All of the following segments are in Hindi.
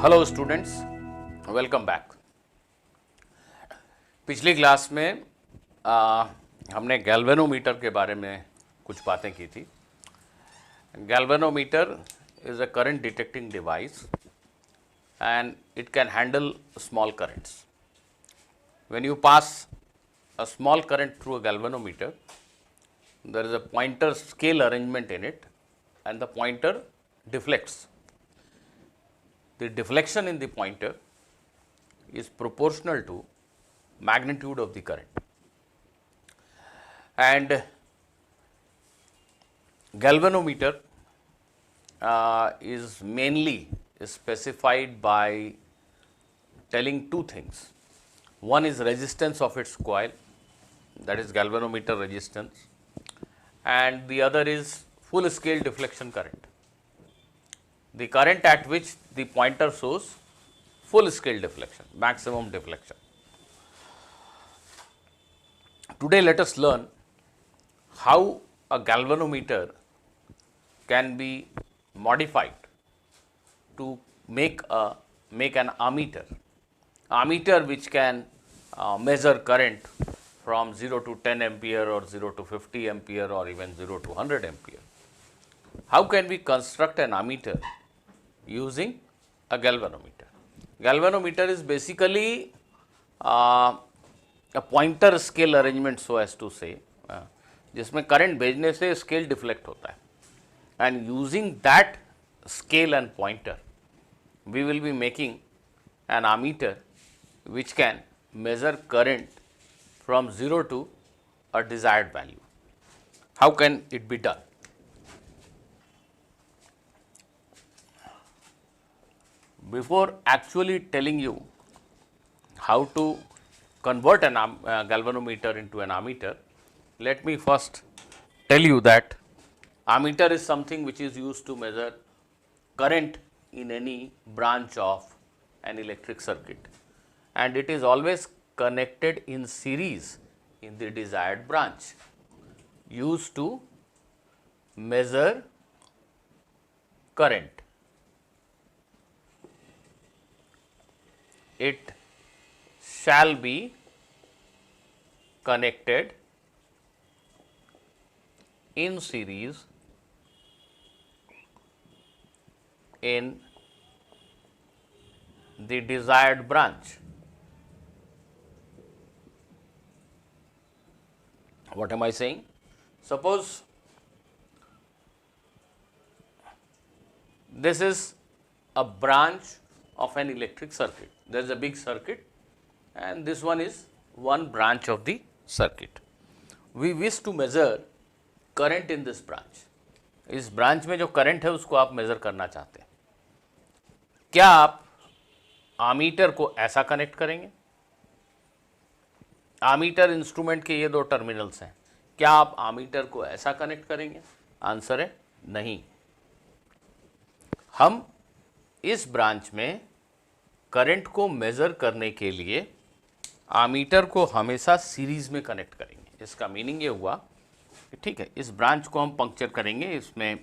Hello students, welcome back. पिछली क्लास में हमने गैल्वेनोमीटर के बारे में कुछ बातें की थी। Galvanometer is a current detecting device and it can handle small currents. When you pass a small current through a galvanometer, there is a pointer scale arrangement in it and the pointer deflects. The deflection in the pointer is proportional to magnitude of the current. And galvanometer is mainly specified by telling two things. One is resistance of its coil, that is galvanometer resistance, and the other is full scale deflection current, the current at which the pointer shows full scale deflection, maximum deflection. Today let us learn how a galvanometer can be modified to make an ammeter which can measure current from 0 to 10 ampere or 0 to 50 ampere or even 0 to 100 ampere. How can we construct an ammeter using a galvanometer? Galvanometer is basically a pointer scale arrangement, so as to say, जिसमें करंट भेजने से स्केल डिफ्लेक्ट होता है, and using that scale and pointer we will be making an ammeter which can measure current from 0 to a desired value. How can it be done? Before actually telling you how to convert an galvanometer into an ammeter, let me first tell you that ammeter is something which is used to measure current in any branch of an electric circuit, and it is always connected in series in the desired branch, used to measure current. It shall be connected in series in the desired branch. What am I saying? Suppose this is a branch of an electric circuit. There is a big circuit and this one is one branch of the circuit. We wish to measure current in this branch. इस ब्रांच में जो करंट है उसको आप मेजर करना चाहते हैं। क्या आप आमीटर को ऐसा कनेक्ट करेंगे? आमीटर इंस्ट्रूमेंट के ये दो टर्मिनल्स हैं, क्या आप आमीटर को ऐसा कनेक्ट करेंगे? आंसर है नहीं। हम इस ब्रांच में करंट को मेजर करने के लिए आमीटर को हमेशा सीरीज में कनेक्ट करेंगे। इसका मीनिंग ये हुआ कि ठीक है, इस ब्रांच को हम पंक्चर करेंगे, इसमें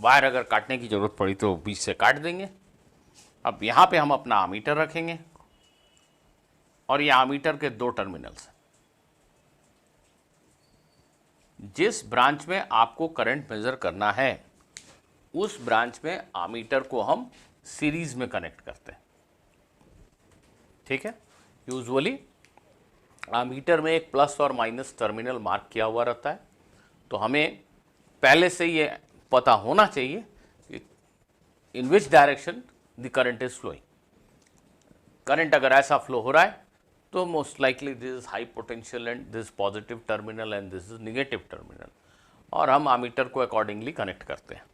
वायर अगर काटने की जरूरत पड़ी तो बीच से काट देंगे। अब यहाँ पे हम अपना आमीटर रखेंगे और ये आमीटर के दो टर्मिनल्स हैं। जिस ब्रांच में आपको करंट मेजर करना है उस ब्रांच में आमीटर को हम सीरीज में कनेक्ट करते हैं। ठीक है, यूजुअली आमीटर में एक प्लस और माइनस टर्मिनल मार्क किया हुआ रहता है, तो हमें पहले से ये पता होना चाहिए कि in which direction the current is flowing. Current अगर ऐसा फ्लो हो रहा है तो most likely this is high potential and this positive terminal and this is negative terminal, और हम आमीटर को अकॉर्डिंगली कनेक्ट करते हैं।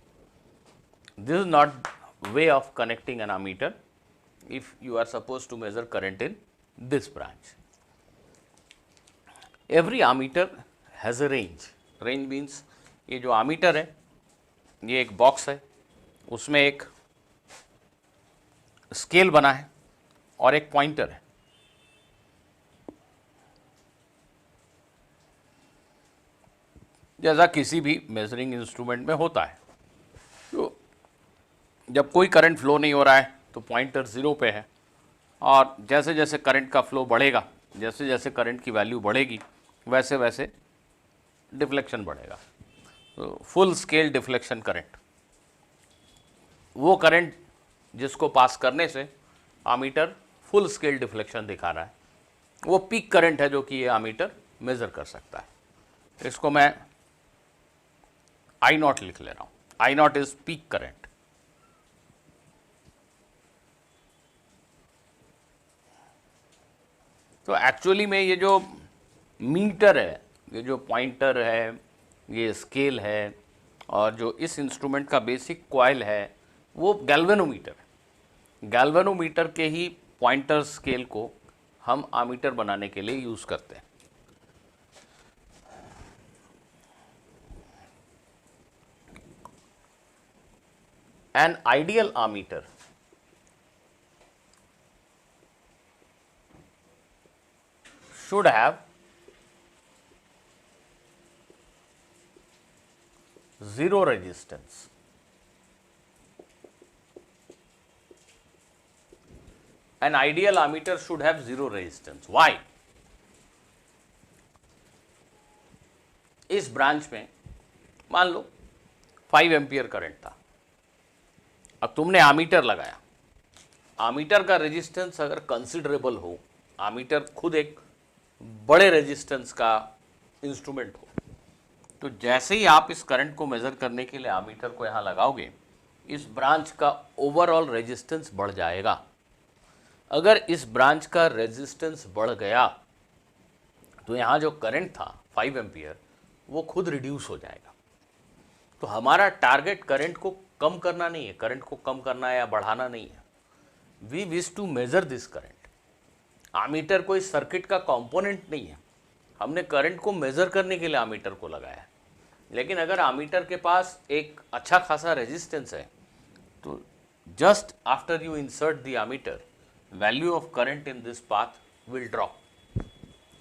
This is not way of connecting an ammeter if you are suppose to measure current in this branch. Every ammeter has a range. Range means ये जो आमीटर है ये एक बॉक्स है, उसमें एक स्केल बना है और एक पॉइंटर है। जैसा किसी भी मेजरिंग इंस्ट्रूमेंट में होता है। तो जब कोई करंट फ्लो नहीं हो रहा है तो पॉइंटर ज़ीरो पे है, और जैसे जैसे करंट का फ्लो बढ़ेगा, जैसे जैसे करंट की वैल्यू बढ़ेगी, वैसे वैसे डिफ्लेक्शन बढ़ेगा। तो फुल स्केल डिफ्लेक्शन करंट, वो करंट जिसको पास करने से आमीटर फुल स्केल डिफ्लेक्शन दिखा रहा है, वो पीक करंट है जो कि ये आमीटर मेज़र कर सकता है। इसको मैं आई नॉट लिख ले रहा हूँ। आई नॉट इज पीक करंट। तो एक्चुअली में ये जो मीटर है, ये जो पॉइंटर है, ये स्केल है, और जो इस इंस्ट्रूमेंट का बेसिक कॉइल है, वो गैल्वेनोमीटर है। गैल्वेनोमीटर के ही पॉइंटर स्केल को हम आमीटर बनाने के लिए यूज़ करते हैं। An ideal ammeter should have zero resistance. An ideal ammeter should have zero resistance. Why? इस ब्रांच में मान लो 5 एम्पियर करंट था। अब तुमने आमीटर लगाया। आमीटर का रेजिस्टेंस अगर कंसिडरेबल हो, आमीटर खुद एक बड़े रेजिस्टेंस का इंस्ट्रूमेंट हो, तो जैसे ही आप इस करंट को मेज़र करने के लिए आमीटर को यहाँ लगाओगे, इस ब्रांच का ओवरऑल रेजिस्टेंस बढ़ जाएगा। अगर इस ब्रांच का रेजिस्टेंस बढ़ गया तो यहाँ जो करंट था 5 एम्पियर, वो खुद रिड्यूस हो जाएगा। तो हमारा टारगेट करंट को कम करना नहीं है, करंट को कम करना है या बढ़ाना नहीं है। We wish to measure this current. Ammeter कोई सर्किट का कंपोनेंट नहीं है, हमने करंट को मेजर करने के लिए आमीटर को लगाया है। लेकिन अगर आमीटर के पास एक अच्छा खासा रेजिस्टेंस है, तो just after you insert the ammeter, value of current in this path will drop,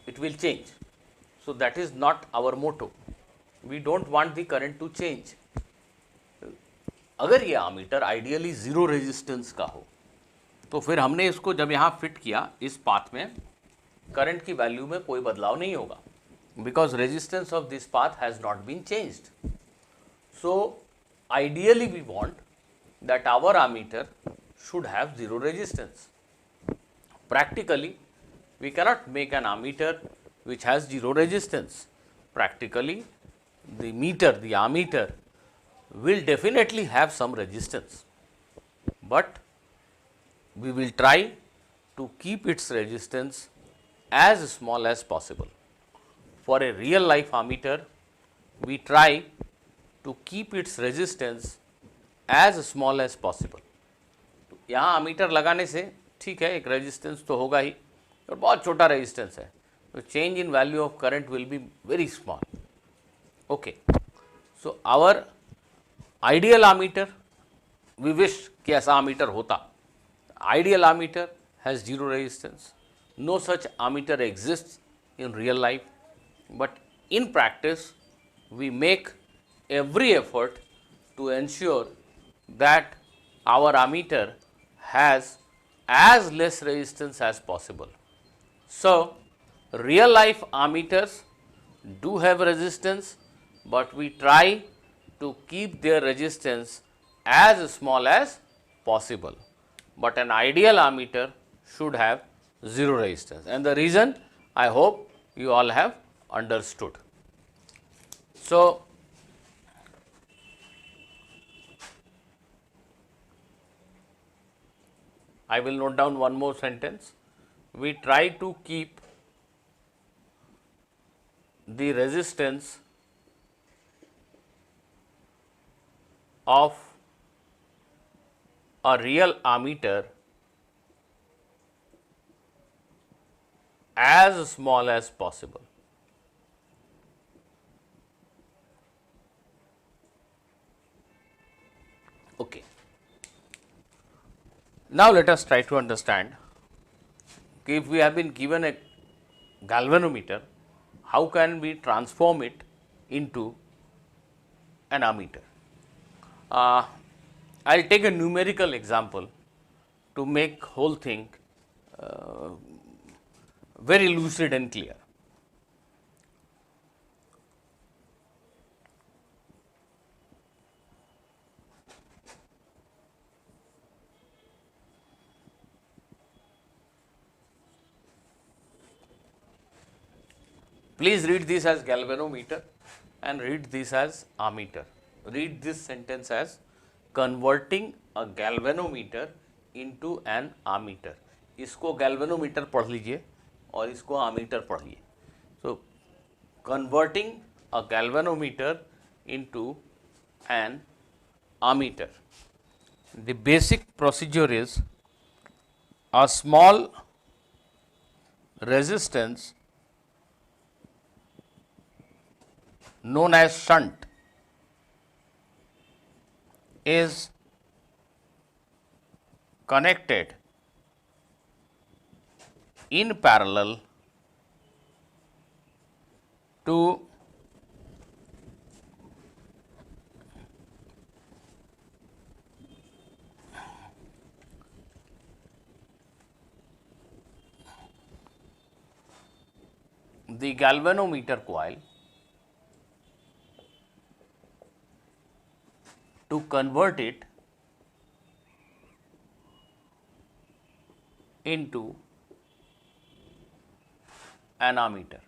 it will change. So that is not our motto. We don't want the current to change. अगर ये आमीटर आइडियली ज़ीरो रेजिस्टेंस का हो, तो फिर हमने इसको जब यहाँ फिट किया, इस पाथ में करंट की वैल्यू में कोई बदलाव नहीं होगा, because resistance of this path has not been changed. So ideally we want that our ammeter should have zero resistance. Practically, we cannot make an ammeter which has zero resistance. Practically, the meter, the ammeter will definitely have some resistance, but we will try to keep its resistance as small as possible. For a real life ammeter, we try to keep its resistance as small as possible. यहाँ ammeter लगाने से ठीक है, एक रेजिस्टेंस तो होगा ही, और बहुत छोटा रेजिस्टेंस है, तो change in value of current will be very small. Okay, so our ideal ammeter, we wish कि ऐसा आमीटर होता। Ideal ammeter has zero resistance. No such ammeter exist in real life, but in practice we make every effort to ensure that our ammeter has as less resistance as possible. So, real life ammeters do have resistance, but we try to keep their resistance as small as possible. But an ideal ammeter should have zero resistance, and the reason I hope you all have understood. So, I will note down one more sentence. We try to keep the resistance of a real ammeter as small as possible. Okay. Now let us try to understand, if we have been given a galvanometer, how can we transform it into an ammeter? I'll take a numerical example to make whole thing very lucid and clear. Please read this as galvanometer and read this as ammeter. Read this sentence as converting a galvanometer into an ammeter. इसको galvanometer पढ़ लीजिए और इसको ammeter पढ़िए. So converting a galvanometer into an ammeter. The basic procedure is a small resistance known as shunt is connected in parallel to the galvanometer coil to convert it into an ammeter.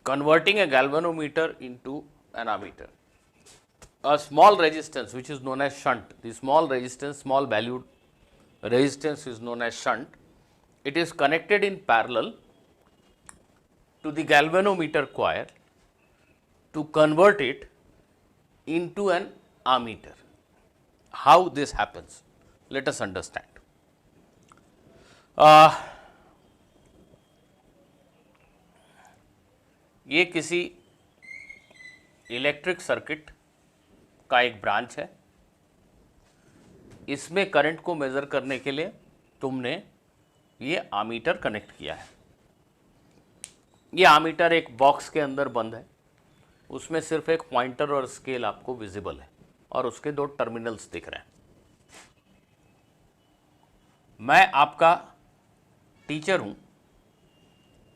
Converting a galvanometer into an ammeter. A small resistance which is known as shunt, the small resistance, small valued resistance is known as shunt. It is connected in parallel to the galvanometer coil to convert it into an ammeter. How this happens? Let us understand. ये किसी इलेक्ट्रिक सर्किट का एक ब्रांच है. इसमें करंट को मेज़र करने के लिए तुमने ये आमीटर कनेक्ट किया है. ये आमीटर एक बॉक्स के अंदर बंद है. उसमें सिर्फ एक पॉइंटर और स्केल आपको विजिबल है और उसके दो टर्मिनल्स दिख रहे हैं. मैं आपका टीचर हूं,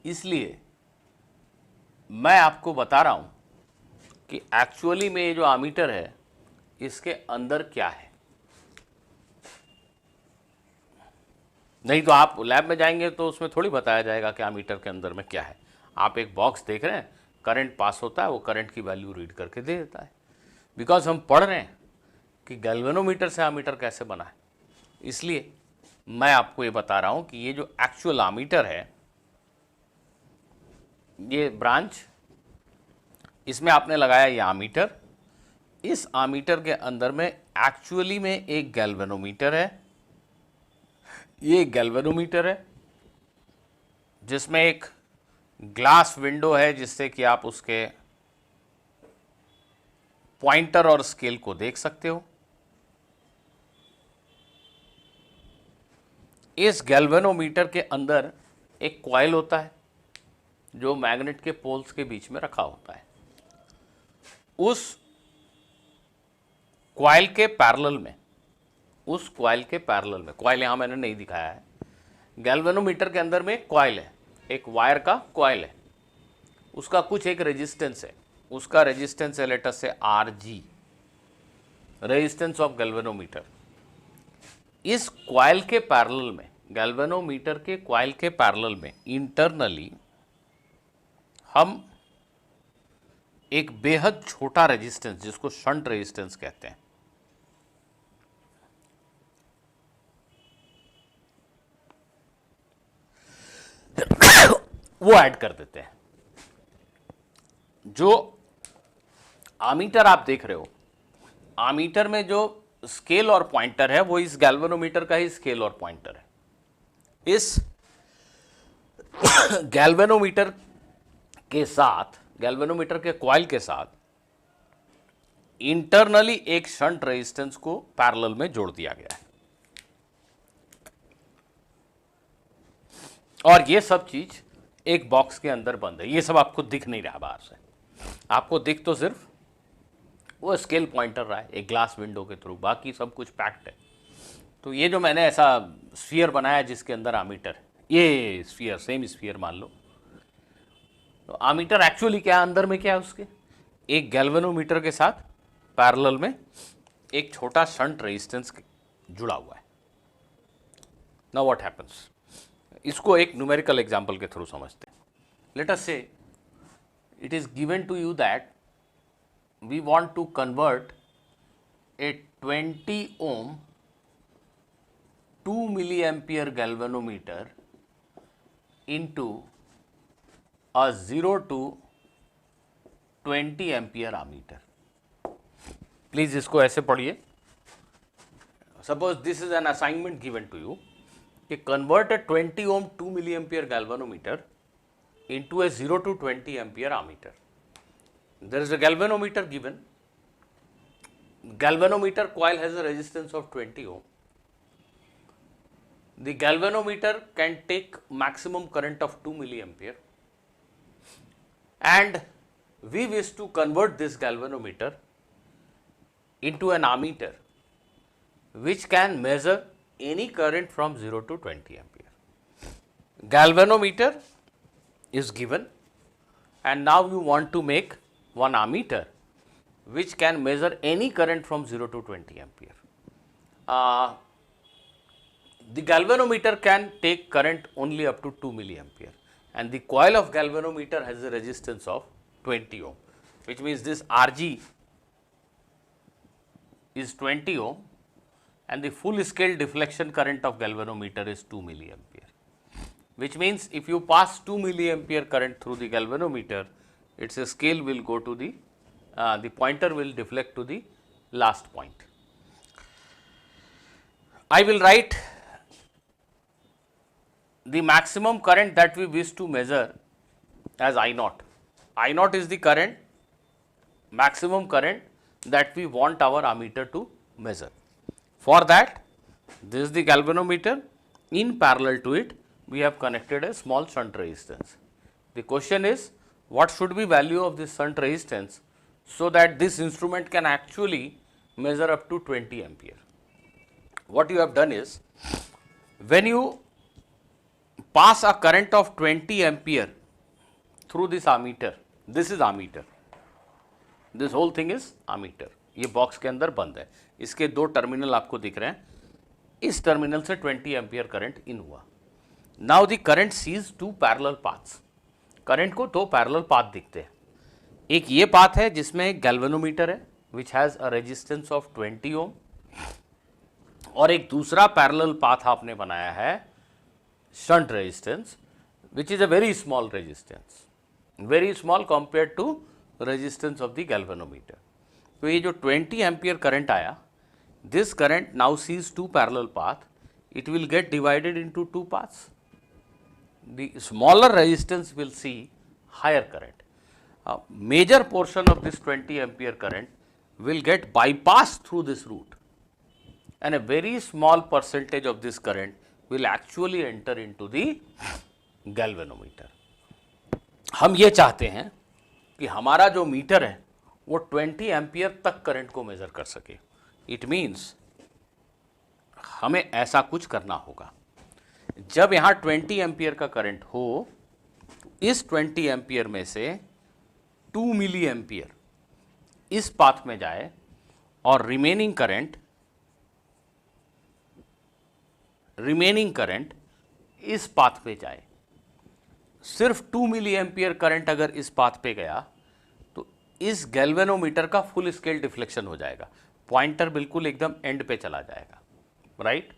इसलिए मैं आपको बता रहा हूं कि एक्चुअली में ये जो आमीटर है इसके अंदर क्या है. नहीं तो आप लैब में जाएंगे तो उसमें थोड़ी बताया जाएगा कि आमीटर के अंदर में क्या है. आप एक बॉक्स देख रहे हैं, करंट पास होता है, वो करंट की वैल्यू रीड करके दे देता है. बिकॉज हम पढ़ रहे हैं कि गैल्वेनोमीटर से आमीटर कैसे बना है, इसलिए मैं आपको ये बता रहा हूं कि ये जो एक्चुअल आमीटर है, ये ब्रांच, इसमें आपने लगाया ये आमीटर. इस आमीटर के अंदर में एक्चुअली में एक गैल्वेनोमीटर है. ये गैल्वेनोमीटर है जिसमें एक ग्लास विंडो है जिससे कि आप उसके पॉइंटर और स्केल को देख सकते हो. इस गैल्वेनोमीटर के अंदर एक कॉइल होता है जो मैग्नेट के पोल्स के बीच में रखा होता है. उस कॉइल के पैरेलल में, कॉइल यहां मैंने नहीं दिखाया है. गैल्वेनोमीटर के अंदर में एक कॉइल है, एक वायर का कॉइल है. उसका कुछ एक रेजिस्टेंस है. उसका रेजिस्टेंस है लेट अस से Rg, रेजिस्टेंस ऑफ गैल्वेनोमीटर. इस कॉइल के पैरेलल में, गैल्वेनोमीटर के कॉइल के पैरेलल में इंटरनली हम एक बेहद छोटा रेजिस्टेंस जिसको शंट रेजिस्टेंस कहते हैं, वो ऐड कर देते हैं. जो आमीटर आप देख रहे हो, आमीटर में जो स्केल और पॉइंटर है वो इस गैल्वेनोमीटर का ही स्केल और पॉइंटर है. इस गैल्वेनोमीटर के साथ, गैल्वेनोमीटर के कॉइल के साथ इंटरनली एक शंट रेजिस्टेंस को पैरेलल में जोड़ दिया गया है. और ये सब चीज एक बॉक्स के अंदर बंद है. ये सब आपको दिख नहीं रहा बाहर से, आपको दिख तो सिर्फ वो स्केल पॉइंटर रहा है एक ग्लास विंडो के थ्रू, बाकी सब कुछ पैक्ड है। तो ये जो मैंने ऐसा स्फीयर बनाया जिसके अंदर आमीटर, ये स्फीयर सेम स्फीयर मान लो, तो आमीटर एक्चुअली क्या है, अंदर में क्या है उसके, एक गैल्वेनोमीटर के साथ पैरेलल में एक छोटा शंट रेजिस्टेंस जुड़ा हुआ है। नाउ व्हाट हैपेंस, इसको एक न्यूमेरिकल एग्जांपल के थ्रू समझते हैं। लेट अस से it is given to you that we want to convert a 20 ohm 2 milliampere galvanometer into a 0 to 20 ampere ammeter। Please इसको ऐसे पढ़िए। Suppose this is an assignment given to you कि convert a 20 ohm 2 milliampere galvanometer into a 0 to 20 ampere ammeter। There is a galvanometer given. Galvanometer coil has a resistance of 20 ohm. The galvanometer can take maximum current of 2 milliampere, and we wish to convert this galvanometer into an ammeter which can measure any current from 0 to 20 ampere. Galvanometer is given, and now you want to make one ammeter which can measure any current from 0 to 20 ampere. The galvanometer can take current only up to 2 milliampere, and the coil of galvanometer has a resistance of 20 ohm, which means this Rg is 20 ohm, and the full scale deflection current of galvanometer is 2 milliampere. Which means if you pass 2 milliampere current through the galvanometer, its scale will go to the pointer will deflect to the last point. I will write the maximum current that we wish to measure as I naught. I naught is the current, maximum current that we want our ammeter to measure. For that, this is the galvanometer. In parallel to it, we have connected a small shunt resistance. The question is, what should be value of this shunt resistance so that this instrument can actually measure up to 20 ampere. What you have done is, when you pass a current of 20 ampere through this ammeter, this is ammeter, this whole thing is ammeter, ये बॉक्स के अंदर बंद है, इसके दो टर्मिनल आपको दिख रहे हैं, इस टर्मिनल से 20 एम्पियर करंट इन हुआ। Now the current sees two parallel paths, current को दो पैरेलल पाथ दिखते हैं, एक ये पाथ है जिसमें एक गैल्वेनोमीटर है which has a resistance of 20 ohm, और एक दूसरा पैरेलल पाथ आपने बनाया है shunt resistance which is a very small resistance, very small compare to resistance of the galvanometer. तो ये जो 20 एम्पियर करंट आया, this current now sees two parallel path, it will get divided into two paths. The smaller resistance will see higher current. A major portion of this 20 ampere current will get bypassed through this route, and a very small percentage of this current will actually enter into the galvanometer. हम ये चाहते हैं कि हमारा जो मीटर है वो 20 एम्पियर तक करंट को मेजर कर सके। इट मीन्स हमें ऐसा कुछ करना होगा, जब यहाँ 20 एम्पियर का करंट हो, इस 20 एम्पियर में से 2 मिली एम्पियर इस पाथ में जाए और रिमेनिंग करंट इस पाथ पे जाए। सिर्फ 2 मिली एम्पियर करंट अगर इस पाथ पे गया तो इस गैल्वेनोमीटर का फुल स्केल डिफ्लेक्शन हो जाएगा, पॉइंटर बिल्कुल एकदम एंड पे चला जाएगा, राइट।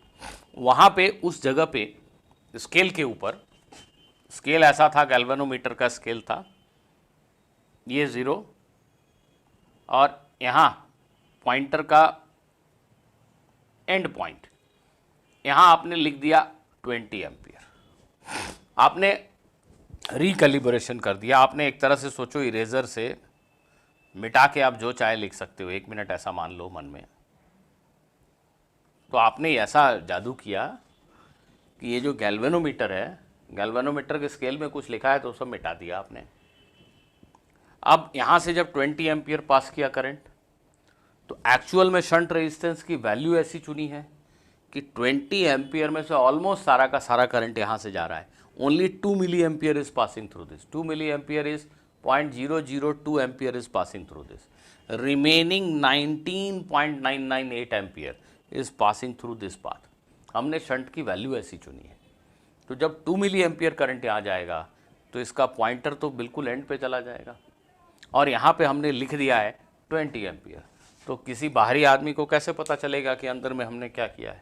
वहाँ पे उस जगह पे स्केल के ऊपर, स्केल ऐसा था, गैल्वेनोमीटर का स्केल था ये 0, और यहाँ पॉइंटर का एंड पॉइंट, यहाँ आपने लिख दिया 20 एम्पियर। आपने रिकैलिब्रेशन कर दिया, आपने एक तरह से सोचो इरेजर से मिटा के आप जो चाहे लिख सकते हो, 1 मिनट ऐसा मान लो मन में। तो आपने ऐसा जादू किया कि ये जो गैल्वेनोमीटर है, गैल्वेनोमीटर के स्केल में कुछ लिखा है तो सब मिटा दिया आपने। अब यहाँ से जब 20 एम्पियर पास किया करंट, तो एक्चुअल में शंट रेजिस्टेंस की वैल्यू ऐसी चुनी है कि 20 एम्पियर में से ऑलमोस्ट सारा का सारा करंट यहाँ से जा रहा है, only 2 milli ampere is passing through this, 2 milli ampere is 0.002 ampere is passing through this, remaining 19.998 ampere is passing through this path. हमने शंट की वैल्यू ऐसी चुनी है। तो जब 2 मिली एम्पियर करंट यहाँ जाएगा तो इसका पॉइंटर तो बिल्कुल एंड पे चला जाएगा, और यहाँ पे हमने लिख दिया है 20 एम्पियर। तो किसी बाहरी आदमी को कैसे पता चलेगा कि अंदर में हमने क्या किया है?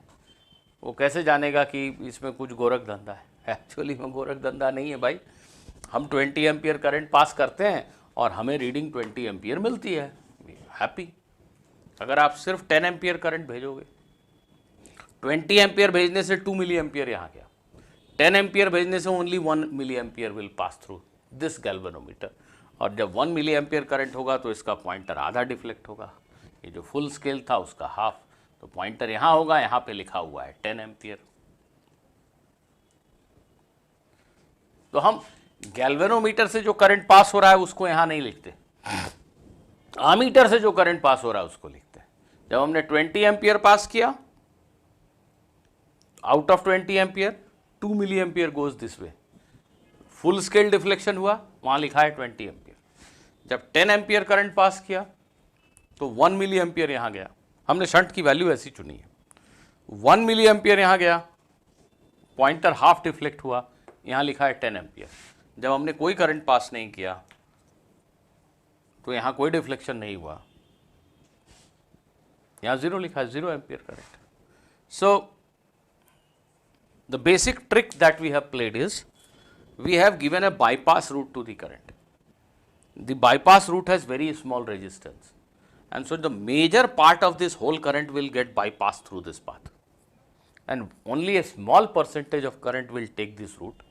वो कैसे जानेगा कि इसमें कुछ गोरख धंधा है? एक्चुअली में गोरख धंधा नहीं है भाई, हम 20 एम्पियर करंट पास करते हैं और हमें रीडिंग 20 एम्पियर मिलती है, हैप्पी। अगर आप सिर्फ 10 एम्पियर करंट भेजोगे, 20 एम्पियर भेजने से 2 मिली एम्पियर यहाँ गया, 10 एम्पियर भेजने से only 1 milli ampere will pass through this galvanometer, और जब 1 मिली एम्पियर करंट होगा तो इसका पॉइंटर आधा डिफ्लेक्ट होगा, ये जो फुल स्केल था उसका हाफ, तो पॉइंटर यहाँ होगा, यहाँ पे लिखा हुआ है 10 एम्पियर। तो हम गैल्वेनोमीटर से जो करंट पास हो रहा है उसको यहाँ नहीं लिखते, आमीटर से जो करंट पास हो रहा है उसको लिखते हैं। जब हमने 20 एम्पियर पास किया, out of 20 ampere 2 milli ampere goes this way, full scale deflection हुआ, वहां लिखा है 20 एम्पियर। जब 10 एम्पियर करंट पास किया तो 1 मिली एम्पियर यहां गया, हमने शंट की वैल्यू ऐसी चुनी है, 1 मिली एम्पियर यहां गया, पॉइंटर हाफ डिफ्लेक्ट हुआ, यहां लिखा है 10 एम्पियर। जब हमने कोई करंट पास नहीं किया तो यहां कोई डिफ्लेक्शन नहीं हुआ, यहां 0 लिखा है, 0 ampere current. So the basic trick that we have played is we have given a bypass route to the current. The bypass route has very small resistance, and so the major part of this whole current will get bypassed through this path, and only a small percentage of current will take this route.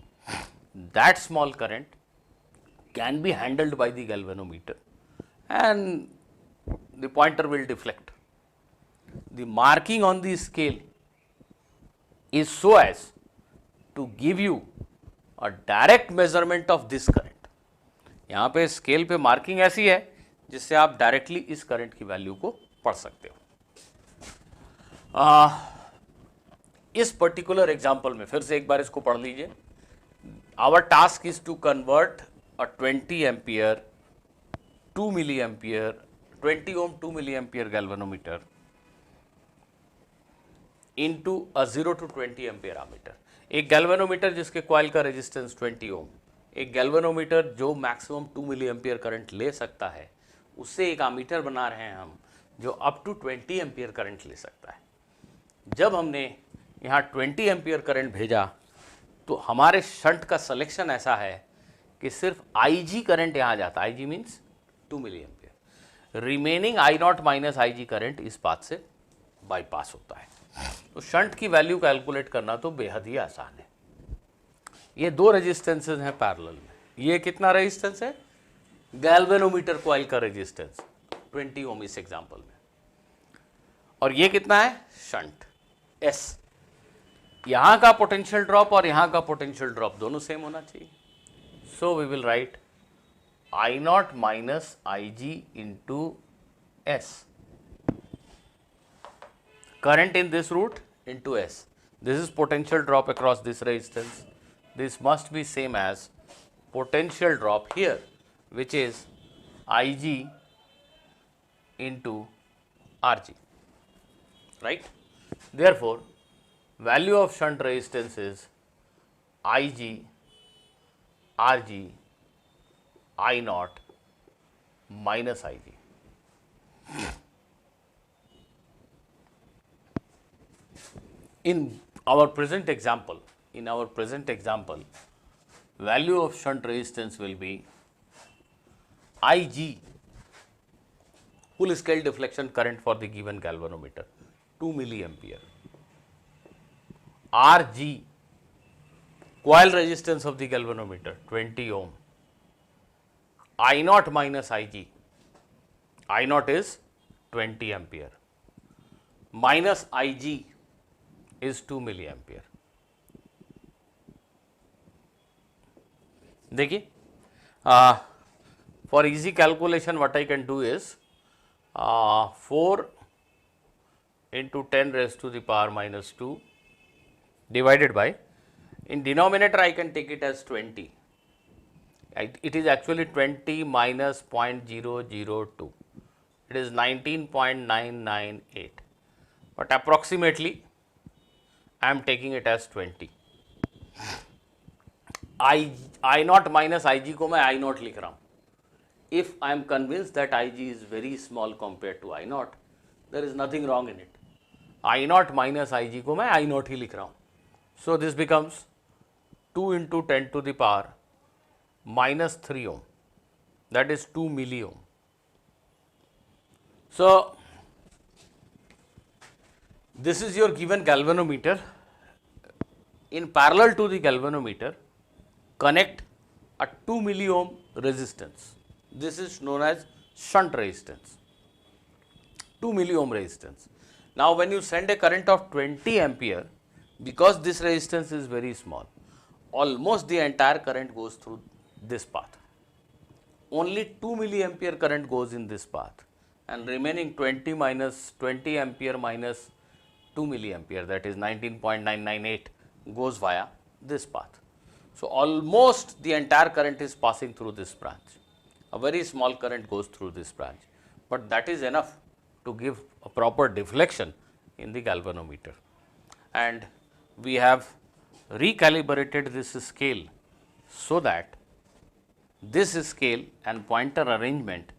That small current can be handled by the galvanometer and the pointer will deflect. The marking on the scale is so as to give you a direct measurement of this current. यहाँ पे स्केल पे मार्किंग ऐसी है जिससे आप डायरेक्टली इस करंट की वैल्यू को पढ़ सकते हो। इस पर्टिकुलर एग्जांपल में फिर से एक बार इसको पढ़ लीजिए। Our task is to convert a 20 ampere 2 milli ampere 20 ohm 2 milli ampere galvanometer into a 0 to 20 ampere ammeter. एक गैल्वेनोमीटर जिसके कॉइल का रेजिस्टेंस 20 ओम, एक गैल्वेनोमीटर जो मैक्सिमम 2 मिली एम्पियर करंट ले सकता है, उससे एक आमीटर बना रहे हैं हम जो अप टू 20 एम्पियर करंट ले सकता है। जब हमने यहाँ 20 एम्पियर करंट भेजा तो हमारे शंट का सिलेक्शन ऐसा है कि सिर्फ IG करंट यहाँ जाता है, IG मीन्स 2 मिली ampere, remaining I0 minus IG current इस पाथ से बाईपास होता है। तो शंट की वैल्यू कैलकुलेट करना तो बेहद ही आसान है। ये दो रेजिस्टेंसेज हैं पैरेलल में। ये कितना रेजिस्टेंस है? गैल्वेनोमीटर कॉइल का रेजिस्टेंस 20 ओम इस एग्जांपल में, और ये कितना है? Shunt S। यहां का पोटेंशियल ड्रॉप और यहां का पोटेंशियल ड्रॉप दोनों सेम होना चाहिए। So we will write I0 minus IG into S, current in this route into S. This is potential drop across this resistance. This must be same as potential drop here, which is IG into RG, right? Therefore, value of shunt resistance is IG RG I0 minus IG. In our present example, value of shunt resistance will be IG, full scale deflection current for the given galvanometer 2 milliampere, RG, coil resistance of the galvanometer 20 ohm, I0 minus IG, I0 is 20 ampere, minus IG is 2 milli ampere. देखिए, for easy calculation what I can do is 4 into 10 raised to the power minus 2 divided by, in denominator I can take it as 20. It is actually 20 minus 0.002. It is 19.998, but approximately I am taking it as 20. I naught minus Ig को मैं I naught लिख रहा हूँ. If I am convinced that Ig is very small compared to I naught, there is nothing wrong in it. I naught minus Ig को मैं I naught ही लिख रहा हूँ. So this becomes 2 into 10 to the power minus 3 ohm, that is 2 milliohm. So this is your given galvanometer. In parallel to the galvanometer, connect a 2 milliohm resistance. This is known as shunt resistance, 2 milliohm resistance. Now when you send a current of 20 ampere, because this resistance is very small, almost the entire current goes through this path. Only 2 milliampere current goes in this path, and remaining 20 ampere minus 2 milliampere, that is 19.998, goes via this path. So almost the entire current is passing through this branch. A very small current goes through this branch, but that is enough to give a proper deflection in the galvanometer. And we have recalibrated this scale so that this scale and pointer arrangement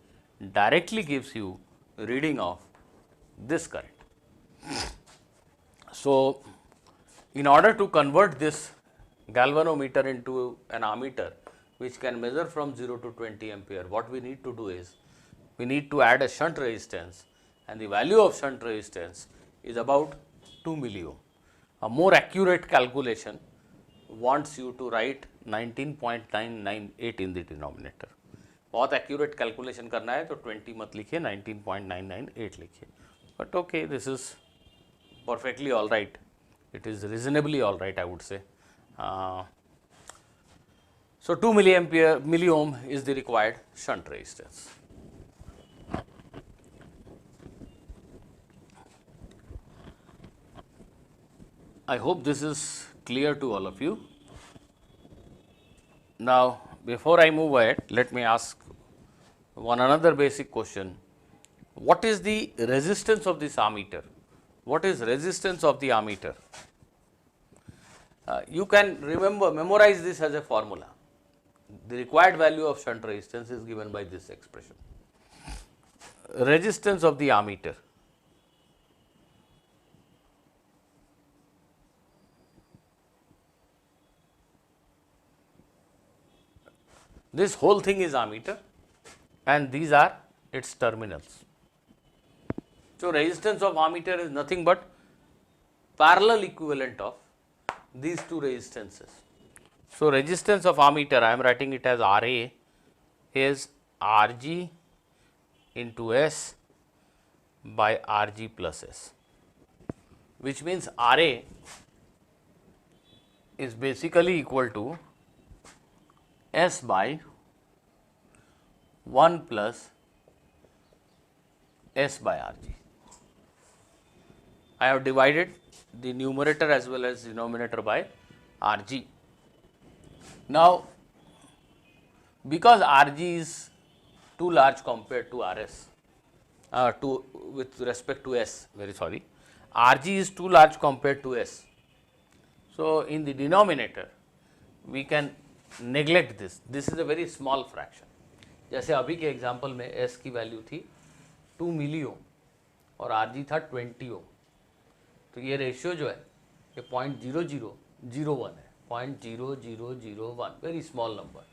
directly gives you reading of this current. So in order to convert this galvanometer into an ammeter which can measure from 0 to 20 ampere, what we need to do is we need to add a shunt resistance, and the value of shunt resistance is about 2 milliohm. A more accurate calculation wants you to write 19.998 in the denominator. बहुत accurate calculation करना है तो 20 मत लिखिए, 19.998 लिखिए. But okay, this is perfectly all right. It is reasonably all right, I would say. So 2 milliohm is the required shunt resistance. I hope this is clear to all of you. Now, before I move ahead, let me ask one another basic question. What is the resistance of this ammeter? What is resistance of the ammeter? You can memorize this as a formula. The required value of shunt resistance is given by this expression. Resistance of the ammeter. This whole thing is ammeter and these are its terminals. So resistance of ammeter is nothing but parallel equivalent of these two resistances. So resistance of ammeter, I am writing it as RA, is Rg into S by Rg plus S, which means RA is basically equal to S by 1 plus S by Rg. I have divided the numerator as well as denominator by Rg. Now, because Rg is too large compared to Rs, with respect to S, Rg is too large compared to S. So in the denominator, we can neglect this. This is a very small fraction. जैसे अभी के एग्जाम्पल में S की वैल्यू थी 2 मिलियोम और Rg था 20 ओम, तो ये रेशियो जो है ये 0.0001 है, 0.0001, वेरी स्मॉल नंबर.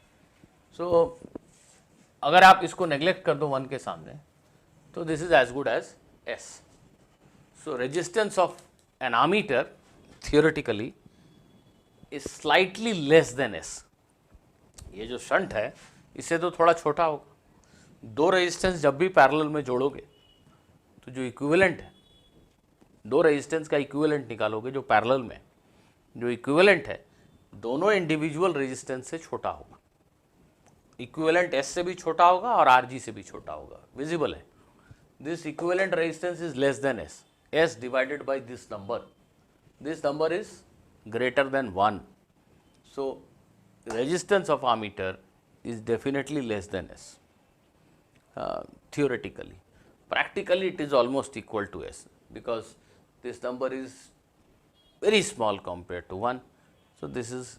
सो अगर आप इसको नेग्लेक्ट कर दो 1 के सामने, तो this is as good as S. So resistance of an ammeter theoretically is slightly less than S. ये जो शंट है इससे तो थोड़ा छोटा होगा. दो रेजिस्टेंस जब भी पैरेलल में जोड़ोगे तो जो इक्विवेलेंट है, दो रेजिस्टेंस का इक्विवेलेंट निकालोगे जो पैरेलल में, जो इक्विवेलेंट है दोनों इंडिविजुअल रेजिस्टेंस से छोटा होगा. इक्विवेलेंट S से भी छोटा होगा और Rg से भी छोटा होगा, विजिबल है. this equivalent resistance is less than S. S divided by this number. This number is greater than 1. So, resistance of ammeter is definitely less than S, theoretically. Practically it is almost equal to S, because this number is very small compared to 1. So, this is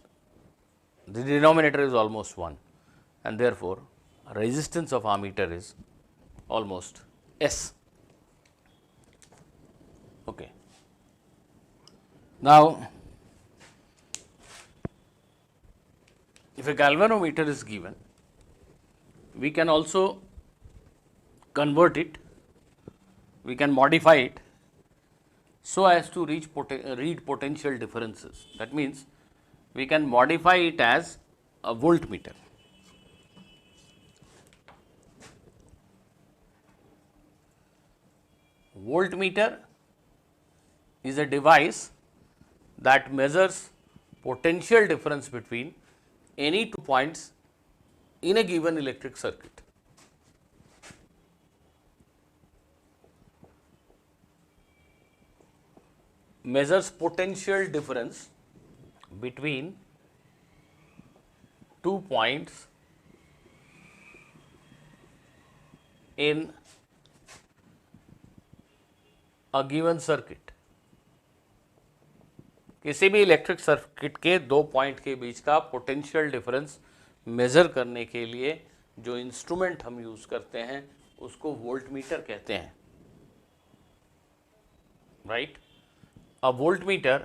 the denominator is almost 1, and therefore, resistance of ammeter is almost S. Okay. Now, if a galvanometer is given, we can also convert it, we can modify it so as to read potential differences. That means, we can modify it as a voltmeter. Voltmeter is a device that measures potential difference between any 2 points in a given electric circuit. Measures potential difference between 2 points in a given circuit. किसी भी इलेक्ट्रिक सर्किट के 2 पॉइंट के बीच का पोटेंशियल डिफरेंस मेजर करने के लिए जो इंस्ट्रूमेंट हम यूज करते हैं उसको वोल्टमीटर कहते हैं, right. A voltmeter,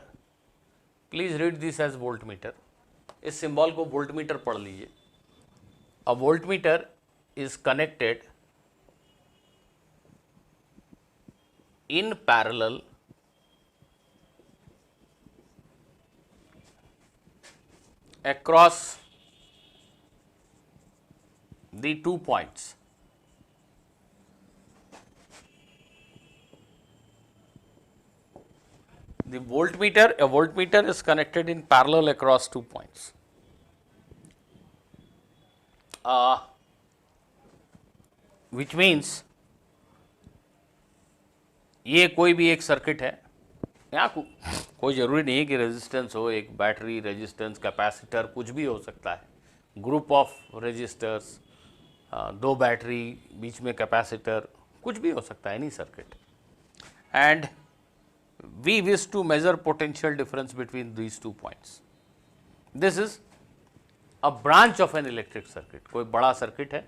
please read this as voltmeter. इस सिंबल को वोल्टमीटर पढ़ लीजिए. A voltmeter is connected in parallel across the 2 points. A voltmeter is connected in parallel across 2 points. Which means ये कोई भी एक सर्किट है, यहाँ कोई ज़रूरी नहीं है कि रेजिस्टेंस हो, एक बैटरी, रेजिस्टेंस, कैपेसिटर, कुछ भी हो सकता है, ग्रुप ऑफ रेजिस्टर्स, 2 बैटरी, बीच में कैपेसिटर, कुछ भी हो सकता है, any circuit. And we wish to measure potential difference between these 2 points. This is a branch of an electric circuit. कोई बड़ा सर्किट है,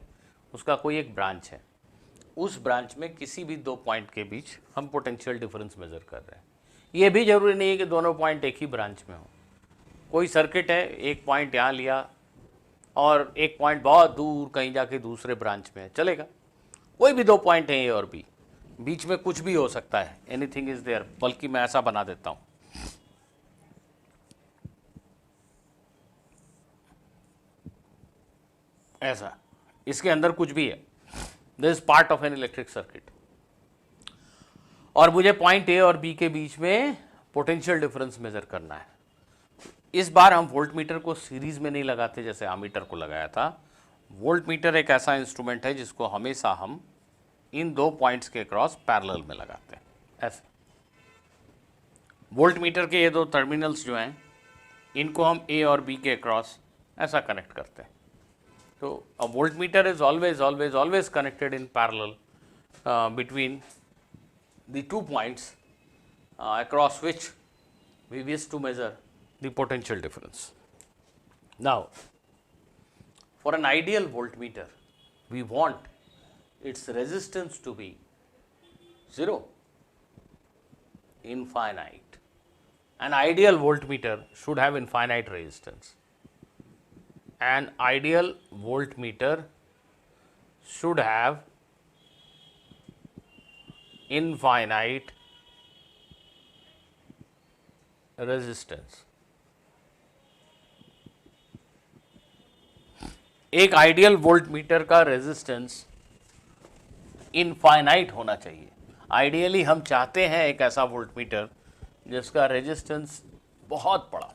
उसका कोई एक ब्रांच है, उस ब्रांच में किसी भी 2 पॉइंट के बीच हम पोटेंशियल डिफरेंस मेजर कर रहे हैं. ये भी जरूरी नहीं है कि दोनों पॉइंट एक ही ब्रांच में हो. कोई सर्किट है, एक पॉइंट यहाँ लिया और एक पॉइंट बहुत दूर कहीं जाके दूसरे ब्रांच में है, चलेगा. कोई भी 2 पॉइंट हैं ए और बी, बीच में कुछ भी हो सकता है, एनीथिंग इज देयर. बल्कि मैं ऐसा बना देता हूँ, ऐसा, इसके अंदर कुछ भी है. This is part of an electric circuit और मुझे पॉइंट ए और बी के बीच में पोटेंशियल डिफरेंस मेजर करना है. इस बार हम वोल्टमीटर को सीरीज में नहीं लगाते जैसे आमीटर को लगाया था. वोल्टमीटर एक ऐसा इंस्ट्रूमेंट है जिसको हमेशा हम इन 2 पॉइंट्स के क्रॉस पैरेलल में लगाते हैं. ऐसे वोल्टमीटर के ये 2 टर्मिनल्स जो हैं, इनको हम ए और बी के क्रॉस ऐसा कनेक्ट करते हैं. So, a voltmeter is always connected in parallel between the 2 points across which we wish to measure the potential difference. Now, for an ideal voltmeter, we want its resistance to be 0, infinite. An ideal voltmeter should have infinite resistance. An ideal voltmeter should have infinite resistance. एक आइडियल वोल्टमीटर का रेजिस्टेंस इनफाइनाइट होना चाहिए. आइडियली हम चाहते हैं एक ऐसा वोल्टमीटर जिसका रेजिस्टेंस बहुत बड़ा.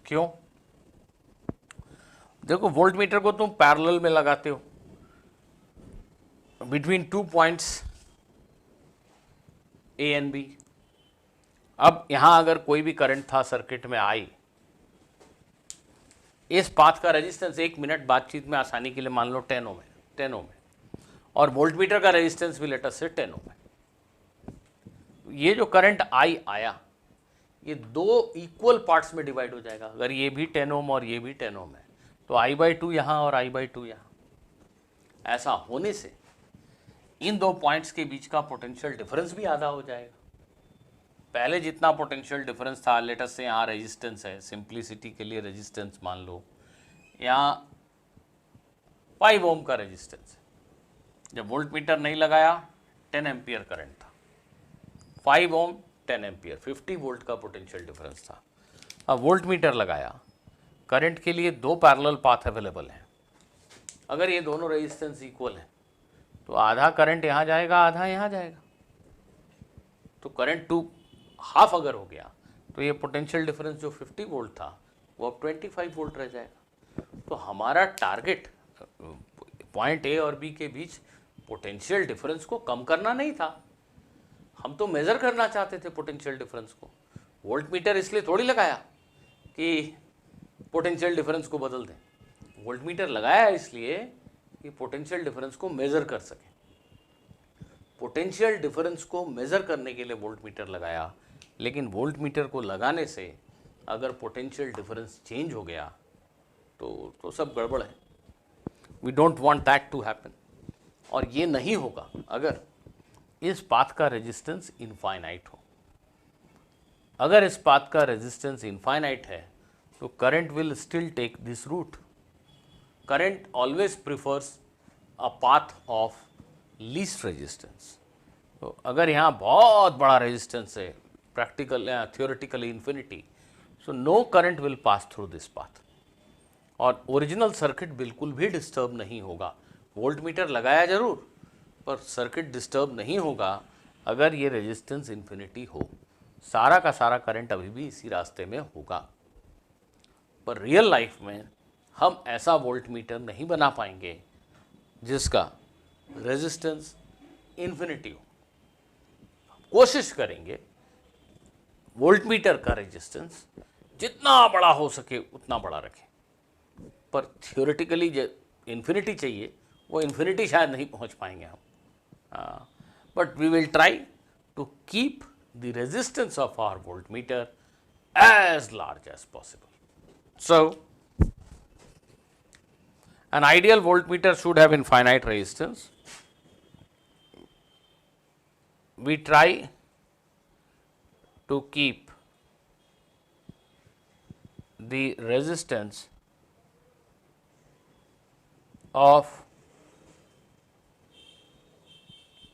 क्यों? देखो, वोल्टमीटर को तुम पैरेलल में लगाते हो, between 2 points A and B. अब यहाँ अगर कोई भी करंट था सर्किट में आई, इस पाथ का रेजिस्टेंस 1 मिनट बातचीत में आसानी के लिए मान लो 10 ओम है, 10 ओम है, और वोल्टमीटर का रेजिस्टेंस भी लेटर से 10 ओम है। ये जो करंट आई आया, ये दो इक्वल पार्ट्स में डिवाइड हो जाएगा। अगर ये भी 10 ओम और ये भी 10 ओम है तो I/2 यहाँ और I/2 यहाँ। ऐसा होने से इन दो पॉइंट्स के बीच का पोटेंशियल डिफरेंस भी आधा हो जाएगा। पहले जितना पोटेंशियल डिफरेंस था, लेटर से यहाँ रेजिस्टेंस है, सिंप्लिसिटी के लिए रेजिस्टेंस मान लो, यहाँ 5 ओम का रेजिस्टेंस है। जब वोल्टमीटर नहीं लगाया 10 एम्पियर करंट था, 5 ओम 10 एम्पियर, 50 वोल्ट का पोटेंशियल डिफरेंस था। अब वोल्टमीटर लगाया, करंट के लिए दो पैरेलल पाथ अवेलेबल हैं। अगर ये दोनों रेजिस्टेंस इक्वल है तो आधा करंट यहाँ जाएगा, आधा यहाँ जाएगा, तो करंट 2 हाफ अगर हो गया तो ये पोटेंशियल डिफरेंस जो 50 वोल्ट था वो अब 25 वोल्ट रह जाएगा। तो हमारा टारगेट पॉइंट ए और बी के बीच पोटेंशियल डिफरेंस को कम करना नहीं था, हम तो मेज़र करना चाहते थे पोटेंशियल डिफरेंस को। वोल्टमीटर इसलिए थोड़ी लगाया कि पोटेंशियल डिफरेंस को बदल दें, वोल्टमीटर लगाया इसलिए कि पोटेंशियल डिफरेंस को मेज़र कर सकें। पोटेंशियल डिफरेंस को मेज़र करने के लिए वोल्टमीटर लगाया, लेकिन वोल्टमीटर को लगाने से अगर पोटेंशियल डिफरेंस चेंज हो गया तो सब गड़बड़ है। We don't want that to happen. और ये नहीं होगा अगर इस पाथ का रेजिस्टेंस इनफाइनाइट हो। अगर इस पाथ का रेजिस्टेंस इनफाइनाइट है तो current will still take this route. Current always prefers a path of least resistance. तो अगर यहाँ बहुत बड़ा रेजिस्टेंस है, practical theoretically infinity, so no current will pass through this path और ओरिजिनल सर्किट बिल्कुल भी डिस्टर्ब नहीं होगा। वोल्टमीटर लगाया जरूर, पर सर्किट डिस्टर्ब नहीं होगा अगर ये रेजिस्टेंस इन्फिनिटी हो। सारा का सारा करंट अभी भी इसी रास्ते में होगा। पर रियल लाइफ में हम ऐसा वोल्टमीटर नहीं बना पाएंगे जिसका रेजिस्टेंस इन्फिनिटी हो। कोशिश करेंगे वोल्टमीटर का रेजिस्टेंस जितना बड़ा हो सके उतना बड़ा रखें, पर थियोरेटिकली जो इन्फिनिटी चाहिए वो इन्फिनिटी शायद नहीं पहुंच पाएंगे हम। But we will try to keep the resistance of our voltmeter as large as possible. So, an ideal voltmeter should have infinite resistance. We try to keep the resistance of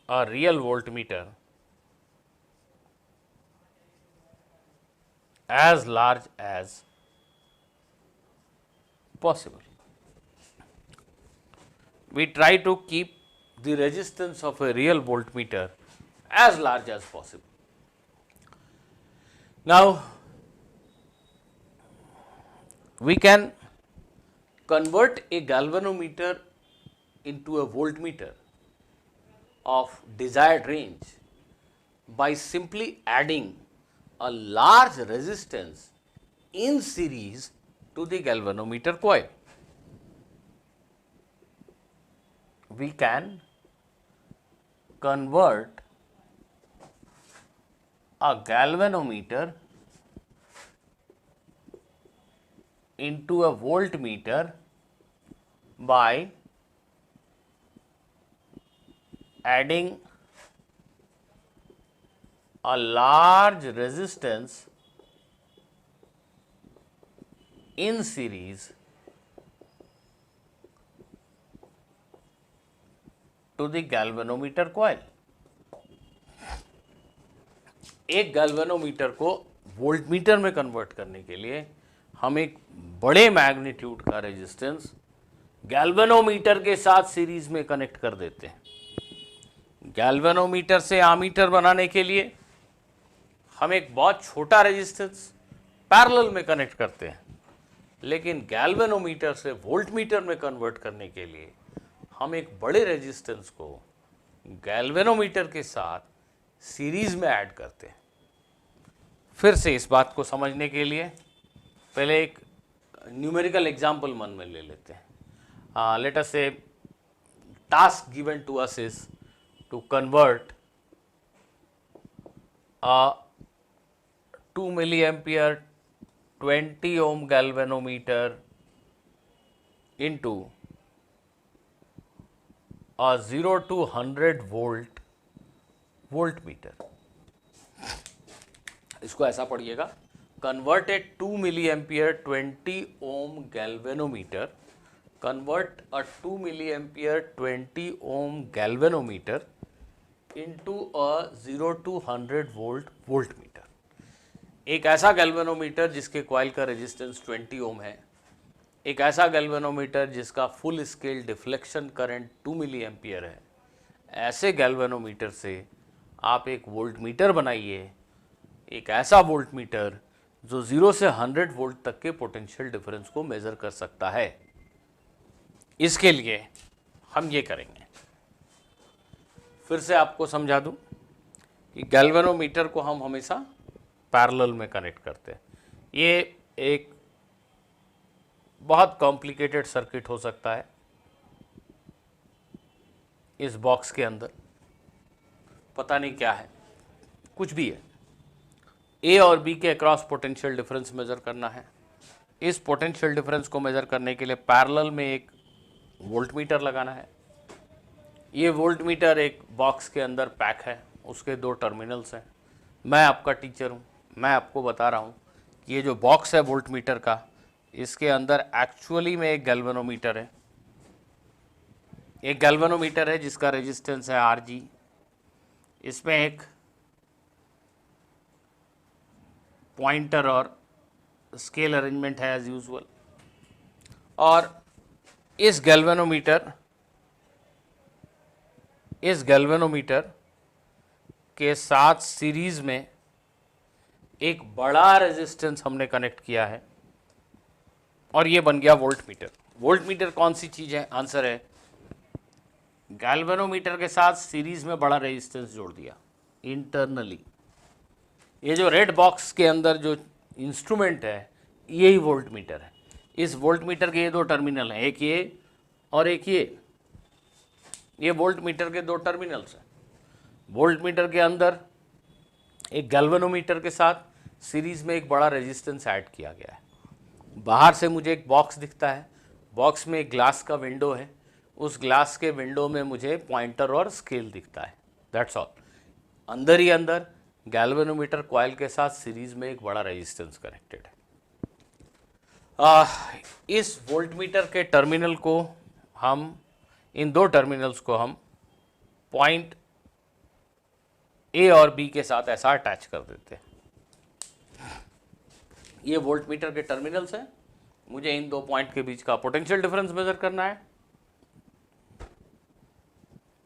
a real voltmeter as large as possible. We try to keep the resistance of a real voltmeter as large as possible. Now, we can convert a galvanometer into a voltmeter of desired range by simply adding a large resistance in series to the galvanometer coil. We can convert a galvanometer into a voltmeter by adding a large resistance in series to the galvanometer coil. एक गैल्वेनोमीटर को वोल्टमीटर में कन्वर्ट करने के लिए हम एक बड़े मैग्नीट्यूड का रेजिस्टेंस गैल्वेनोमीटर के साथ सीरीज में कनेक्ट कर देते हैं। गैल्वेनोमीटर से आमीटर बनाने के लिए हम एक बहुत छोटा रेजिस्टेंस पैरेलल में कनेक्ट करते हैं, लेकिन गैल्वेनोमीटर से वोल्टमीटर में कन्वर्ट करने के लिए हम एक बड़े रेजिस्टेंस को गैल्वेनोमीटर के साथ सीरीज में ऐड करते हैं। फिर से इस बात को समझने के लिए पहले एक न्यूमेरिकल एग्जाम्पल मन में ले लेते हैं। लेट अस से task given to us is to convert a 2 milliampere 20 ohm galvanometer into a 0 to 100 volt voltmeter। इसको ऐसा पढ़िएगा, convert a 2 milliampere 20 ohm galvanometer, convert a 2 milliampere 20 ohm galvanometer into a 0 to 100 volt voltmeter। एक ऐसा गैल्वेनोमीटर जिसके कॉइल का रेजिस्टेंस 20 ओम है, एक ऐसा गैल्वेनोमीटर जिसका फुल स्केल डिफ्लेक्शन करंट 2 मिली एम्पियर है। ऐसे गैल्वेनोमीटर से आप एक वोल्टमीटर बनाइए, एक ऐसा वोल्टमीटर जो 0 से 100 वोल्ट तक के पोटेंशियल डिफरेंस को मेजर कर सकता है। इसके लिए हम ये करेंगे, फिर से आपको समझा दूं कि गैल्वेनोमीटर को हम हमेशा पैरेलल में कनेक्ट करते हैं। ये एक बहुत कॉम्प्लिकेटेड सर्किट हो सकता है। इस बॉक्स के अंदर पता नहीं क्या है, कुछ भी है। ए और बी के अक्रॉस पोटेंशियल डिफरेंस मेजर करना है। इस पोटेंशियल डिफरेंस को मेजर करने के लिए पैरेलल में एक वोल्टमीटर लगाना है। ये वोल्टमीटर एक बॉक्स के अंदर पैक है, उसके 2 टर्मिनल्स हैं। मैं आपका टीचर हूँ, मैं आपको बता रहा हूँ कि ये जो बॉक्स है वोल्टमीटर का, इसके अंदर एक्चुअली में एक गैल्वेनोमीटर है। एक गैल्वेनोमीटर है जिसका रेजिस्टेंस है Rg। इसमें एक पॉइंटर और स्केल अरेंजमेंट है एज यूजुअल। और इस गैल्वेनोमीटर के साथ सीरीज में एक बड़ा रेजिस्टेंस हमने कनेक्ट किया है और ये बन गया वोल्टमीटर। वोल्टमीटर कौन सी चीज़ है? आंसर है गैल्वेनोमीटर के साथ सीरीज में बड़ा रेजिस्टेंस जोड़ दिया इंटरनली। ये जो रेड बॉक्स के अंदर जो इंस्ट्रूमेंट है यही वोल्टमीटर है। इस वोल्टमीटर के ये 2 टर्मिनल हैं, एक ये और एक ये वोल्टमीटर के 2 टर्मिनल्स हैं। वोल्टमीटर के अंदर एक गैल्वेनोमीटर के साथ सीरीज में एक बड़ा रेजिस्टेंस ऐड किया गया है। बाहर से मुझे एक बॉक्स दिखता है, बॉक्स में एक ग्लास का विंडो है, उस ग्लास के विंडो में मुझे पॉइंटर और स्केल दिखता है, दैट्स ऑल। अंदर ही अंदर गैल्वेनोमीटर कॉइल के साथ सीरीज में एक बड़ा रेजिस्टेंस कनेक्टेड है। इस वोल्टमीटर के टर्मिनल को हम, इन 2 टर्मिनल्स को हम पॉइंट ए और बी के साथ ऐसा अटैच कर देते हैं। ये वोल्टमीटर के टर्मिनल्स हैं, मुझे इन 2 पॉइंट के बीच का पोटेंशियल डिफरेंस मेजर करना है।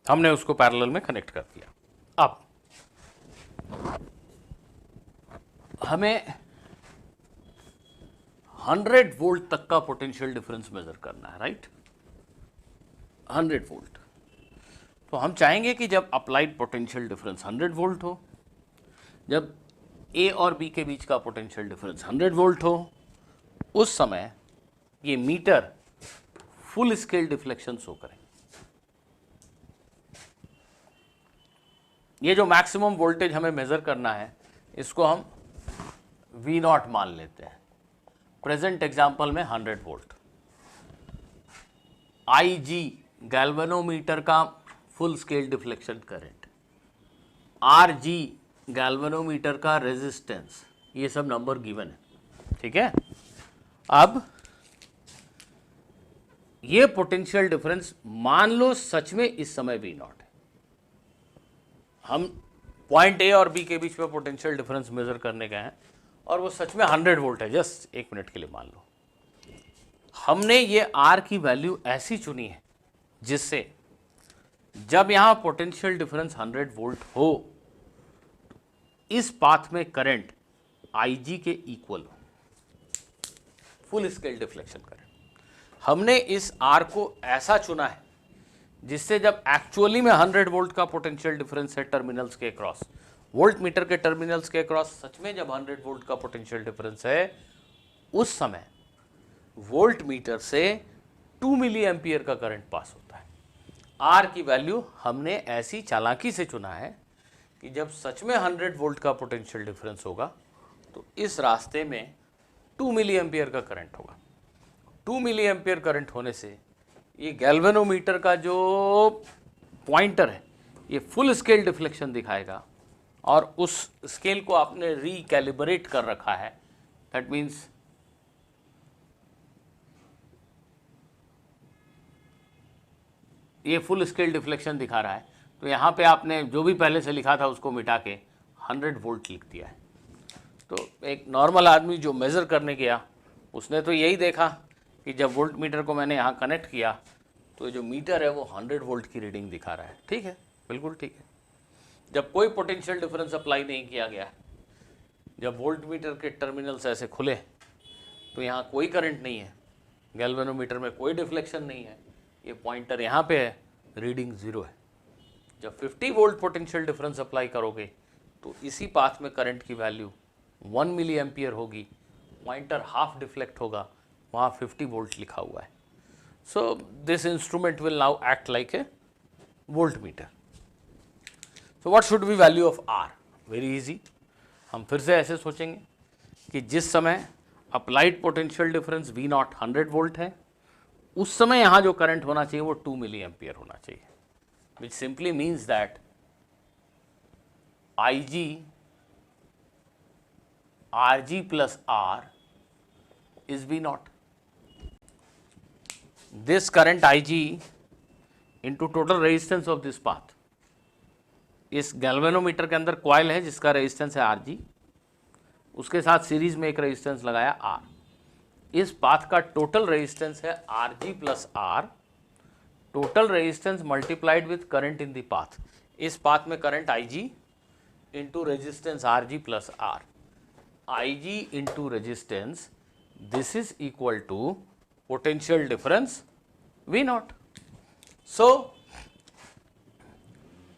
हमने उसको पैरेलल में कनेक्ट कर दिया। अब हमें 100 वोल्ट तक का पोटेंशियल डिफरेंस मेजर करना है, राइट? 100 वोल्ट। तो हम चाहेंगे कि जब अप्लाइड पोटेंशियल डिफरेंस 100 वोल्ट हो, जब ए और बी के बीच का पोटेंशियल डिफरेंस 100 वोल्ट हो, उस समय ये meter full scale deflection show करें। ये जो मैक्सिमम वोल्टेज हमें मेजर करना है, इसको हम V0 मान लेते हैं। प्रेजेंट एग्जाम्पल में 100 वोल्ट। IG गैल्वेनोमीटर का full scale deflection current, RG galvanometer का रेजिस्टेंस, ये सब नंबर गिवन है, ठीक है। अब ये पोटेंशियल डिफरेंस मान लो सच में इस समय V0 है। हम पॉइंट ए और बी के बीच में पोटेंशियल डिफरेंस मेजर करने गए हैं और वो सच में 100 वोल्ट है। जस्ट 1 मिनट के लिए मान लो हमने ये R की वैल्यू ऐसी चुनी है जिससे जब यहां पोटेंशियल डिफरेंस 100 वोल्ट हो, इस पाथ में करंट IG के इक्वल हो, फुल स्केल डिफ्लेक्शन करंट। हमने इस R को ऐसा चुना है जिससे जब एक्चुअली में 100 वोल्ट का पोटेंशियल डिफरेंस है टर्मिनल्स के अक्रॉस, वोल्ट मीटर के टर्मिनल्स के अक्रॉस सच में जब 100 वोल्ट का पोटेंशियल डिफरेंस है, उस समय वोल्ट मीटर से 2 मिली एम्पियर का करंट पास होता है। आर की वैल्यू हमने ऐसी चालाकी से चुना है कि जब सच में 100 वोल्ट का पोटेंशियल डिफरेंस होगा तो इस रास्ते में 2 मिली एम्पियर का करंट होगा। 2 मिली एम्पियर करंट होने से ये गैल्वेनोमीटर का जो पॉइंटर है ये फुल स्केल डिफ्लेक्शन दिखाएगा, और उस स्केल को आपने रिकैलिब्रेट कर रखा है। दैट मीन्स ये फुल स्केल डिफ्लेक्शन दिखा रहा है, तो यहाँ पे आपने जो भी पहले से लिखा था उसको मिटा के 100 वोल्ट लिख दिया है। तो एक नॉर्मल आदमी जो मेज़र करने गया उसने तो यही देखा कि जब वोल्ट मीटर को मैंने यहाँ कनेक्ट किया तो जो मीटर है वो 100 वोल्ट की रीडिंग दिखा रहा है। ठीक है, बिल्कुल ठीक है। जब कोई पोटेंशियल डिफरेंस अप्लाई नहीं किया गया, जब वोल्ट मीटर के टर्मिनल्स ऐसे खुले तो यहाँ कोई करंट नहीं है, गैल्वेनोमीटर में कोई डिफ्लेक्शन नहीं है, ये पॉइंटर यहाँ पे है, रीडिंग 0 है। जब 50 वोल्ट पोटेंशियल डिफरेंस अप्लाई करोगे तो इसी पाथ में करंट की वैल्यू 1 मिली एम्पियर होगी, पॉइंटर हाफ डिफ्लेक्ट होगा, वहाँ 50 वोल्ट लिखा हुआ है। So this instrument will now act like a voltmeter. So what should be value of R? Very easy. हम फिर से ऐसे सोचेंगे कि जिस समय applied potential difference V nought 100 volt है, उस समय यहाँ जो करंट होना चाहिए वो 2 मिली एम्पियर होना चाहिए, विच simply means that IG RG plus R is V naught. This current IG into total resistance of this path. इस गैल्वेनोमीटर के अंदर कॉइल है जिसका रेजिस्टेंस है RG, उसके साथ सीरीज में एक रेजिस्टेंस लगाया R। इस पाथ का टोटल रेजिस्टेंस है RG plus R, total resistance multiplied with current in the path. इस पाथ में current IG into resistance RG plus R, IG into resistance, this is equal to potential difference V naught. So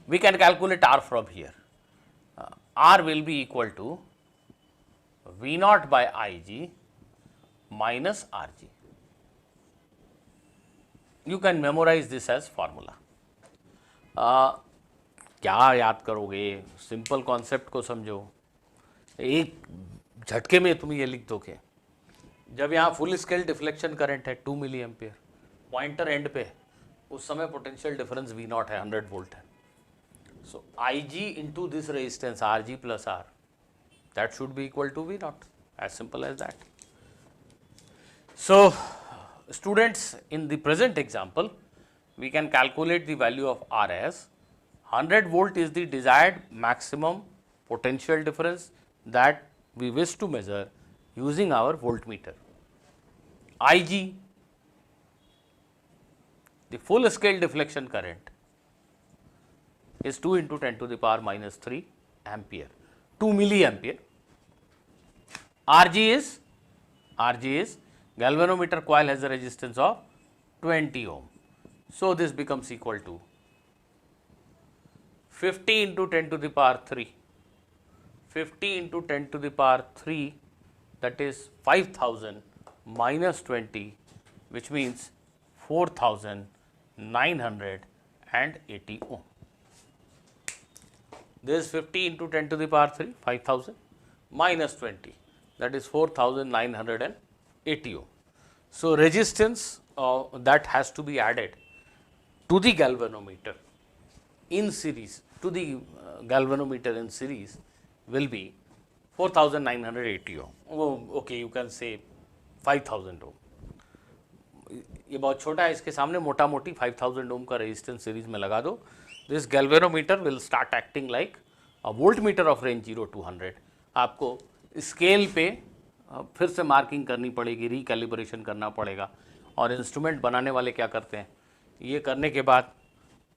we can calculate R from here. R will be equal to V naught by IG minus RG. You can memorize this as formula. क्या याद करोगे? सिंपल कॉन्सेप्ट को समझो, एक झटके में तुम ये लिख दोगे। जब यहाँ फुल स्केल डिफ्लेक्शन करंट है 2 मिली एम्पियर, पॉइंटर एंड पे, उस समय पोटेंशियल डिफरेंस V नॉट है, 100 वोल्ट है। So IG into this resistance RG plus R, that should be equal to V nought, as simple as that. So students, in the present example we can calculate the value of R as 100 volt is the desired maximum potential difference that we wish to measure using our voltmeter. IG, the full scale deflection current, is 2 into 10 to the power minus 3 ampere, 2 milliampere. RG is galvanometer coil has a resistance of 20 ohm. So this becomes equal to 50 into 10 to the power 3. 50 into 10 to the power 3, that is 5000 minus 20, which means 4980 ohm. This is 50 into 10 to the power 3, 5000 minus 20, that is 4980 ohm. So resistance that has to be added to the galvanometer in series, to the galvanometer in series, will be 4980 ohm. Oh, okay, you can say 5000 ohm. ये बहुत छोटा है, इसके सामने मोटा मोटी 5000 ओम का रेजिस्टेंस सीरीज में लगा दो। This galvanometer will start acting like a volt meter of range 0 to 100। आपको स्केल पे फिर से मार्किंग करनी पड़ेगी, रिकैलिब्रेशन करना पड़ेगा। और इंस्ट्रूमेंट बनाने वाले क्या करते हैं, ये करने के बाद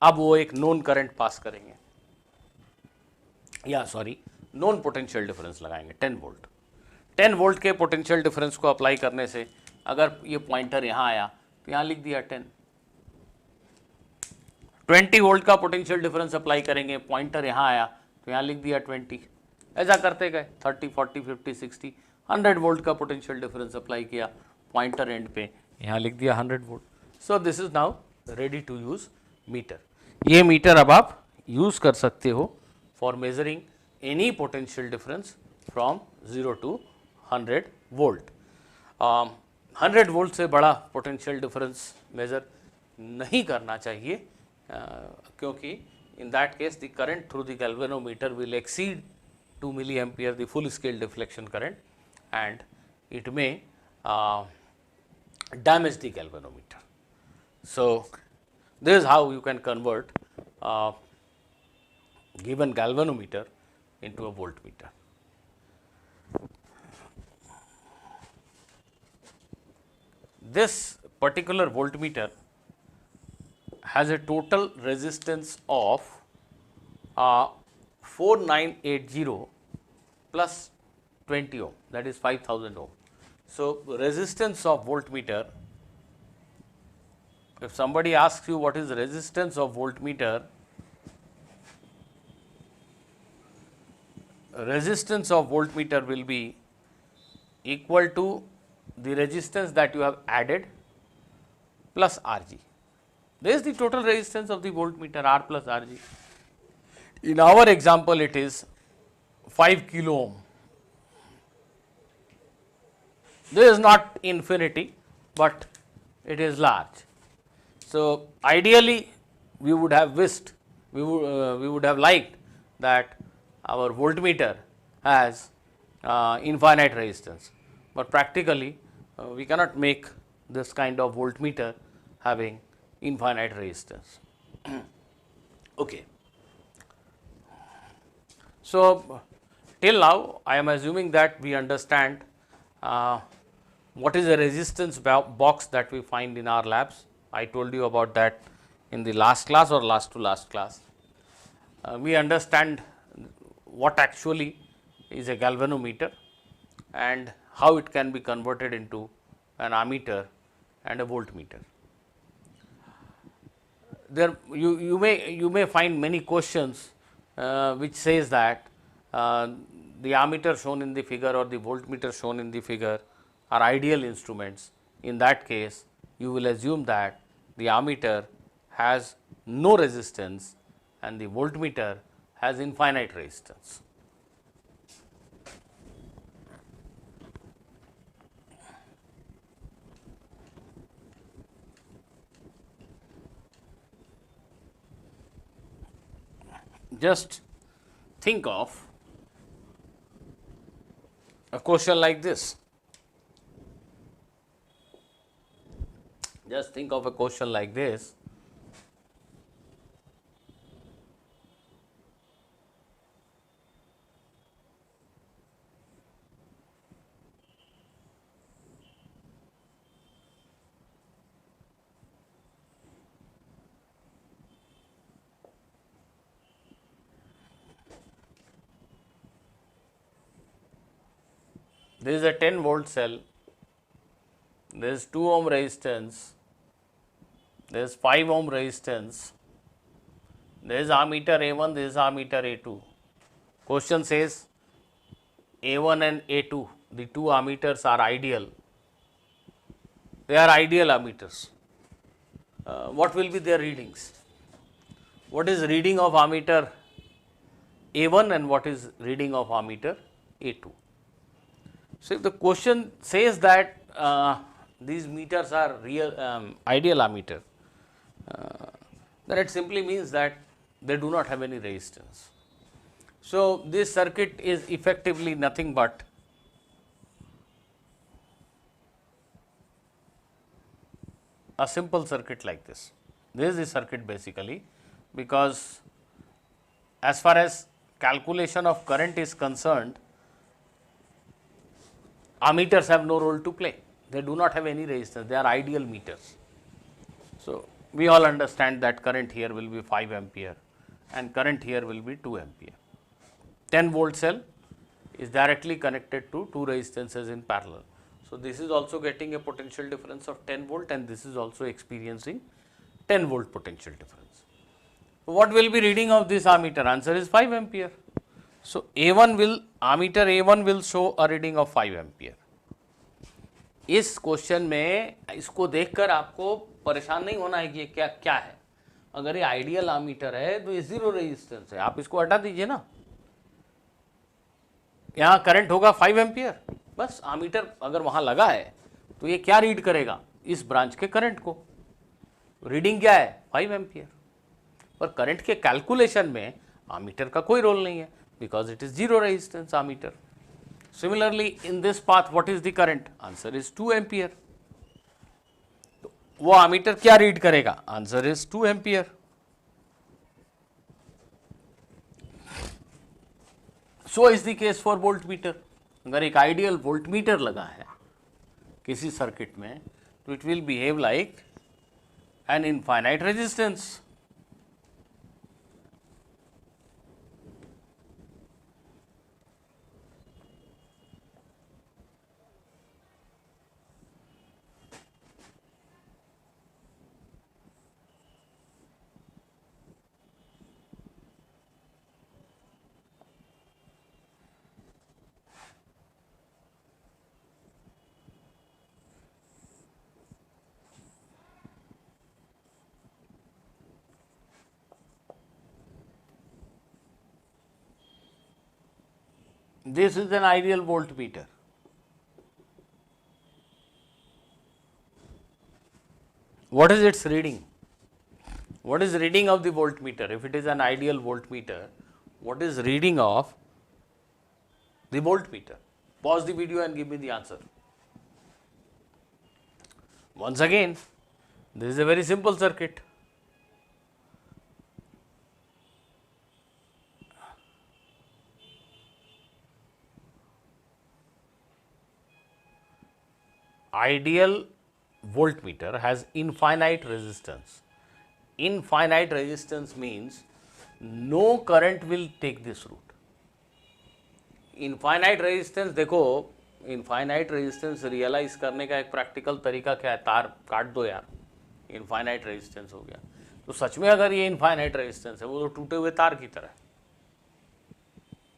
अब वो एक नोन करंट पास करेंगे, या सॉरी नोन पोटेंशियल डिफरेंस लगाएंगे 10 वोल्ट। 10 वोल्ट के पोटेंशियल डिफरेंस को अप्लाई करने से अगर ये पॉइंटर यहाँ आया तो यहाँ लिख दिया 10, 20 वोल्ट का पोटेंशियल डिफरेंस अप्लाई करेंगे, पॉइंटर यहाँ आया तो यहाँ लिख दिया 20, ऐसा करते गए 30, 40, 50, 60, 100 वोल्ट का पोटेंशियल डिफरेंस अप्लाई किया, पॉइंटर एंड पे यहाँ लिख दिया 100 volt. So this is now ready to use meter. ये मीटर अब आप यूज कर सकते हो for measuring any potential difference from 0 to 100 volt. 100 volt से बड़ा पोटेंशियल डिफरेंस मेजर नहीं करना चाहिए, क्योंकि in that case the current through the galvanometer will exceed 2 milliampere, the full scale deflection current, and it may damage the galvanometer. So this is how you can convert given galvanometer into a voltmeter. This particular voltmeter has a total resistance of 4980 plus 20 ohm, that is 5000 ohm. So resistance of voltmeter, if somebody asks you what is the resistance of voltmeter, resistance of voltmeter will be equal to the resistance that you have added plus Rg. This is the total resistance of the voltmeter, R plus Rg. In our example, it is 5 kilo ohm. This is not infinity, but it is large. So ideally, we would have wished, we would have liked that our voltmeter has infinite resistance, but practically we cannot make this kind of voltmeter having infinite resistance. Okay. So till now I am assuming that we understand what is the resistance box that we find in our labs. I told you about that in the last class or last to last class. We understand what actually is a galvanometer and how it can be converted into an ammeter and a voltmeter. There you may find many questions which says that the ammeter shown in the figure or the voltmeter shown in the figure are ideal instruments. In that case, you will assume that the ammeter has no resistance and the voltmeter has infinite resistance. Just think of a question like this. Just think of a question like this. This is a 10 volt cell, there is 2 ohm resistance, there is 5 ohm resistance, there is ammeter A1, this is ammeter A2. Question says A1 and A2, the two ammeters are ideal, they are ideal ammeters. What will be their readings? What is reading of ammeter A1 and what is reading of ammeter A2? So if the question says that these meters are real ideal ammeter, then it simply means that they do not have any resistance. So this circuit is effectively nothing but a simple circuit like this. This is the circuit basically, because as far as calculation of current is concerned, ammeters have no role to play. They do not have any resistance, they are ideal meters. So we all understand that current here will be 5 ampere and current here will be 2 ampere. 10 volt cell is directly connected to two resistances in parallel. So this is also getting a potential difference of 10 volt and this is also experiencing 10 volt potential difference. what will be reading of this ammeter? Answer is 5 ampere. So ammeter A1 will show a reading of 5 ampere. इस क्वेश्चन में इसको देखकर आपको परेशान नहीं होना है कि ये क्या क्या है. अगर ये आइडियल आमीटर है तो ये जीरो रेजिस्टेंस है, आप इसको हटा दीजिए ना. यहाँ करंट होगा 5 एम्पियर, बस आमीटर अगर वहाँ लगा है तो ये क्या रीड करेगा, इस ब्रांच के करंट को. रीडिंग क्या है 5 एम्पियर. पर करंट के कैलकुलेशन में आमीटर का कोई रोल नहीं है, because it is zero resistance ammeter. Similarly in this path what is the current? Answer is 2 ampere. तो वो आमीटर क्या रीड करेगा? Answer is 2 ampere. So is the case for volt meter. अगर एक आइडियल वोल्ट मीटर लगा है किसी सर्किट में तो it will behave like an infinite resistance. This is an ideal voltmeter. What is its reading? What is reading of the voltmeter? If it is an ideal voltmeter, what is reading of the voltmeter? Pause the video and give me the answer. Once again, this is a very simple circuit. Ideal voltmeter has infinite resistance. Infinite resistance means no current will take this route. Infinite resistance देखो, infinite resistance रियलाइज करने का एक प्रैक्टिकल तरीका क्या है? तार काट दो यार, इनफाइनाइट रेजिस्टेंस हो गया. तो सच में अगर ये इनफाइनाइट रेजिस्टेंस है, वो तो टूटे हुए तार की तरह है,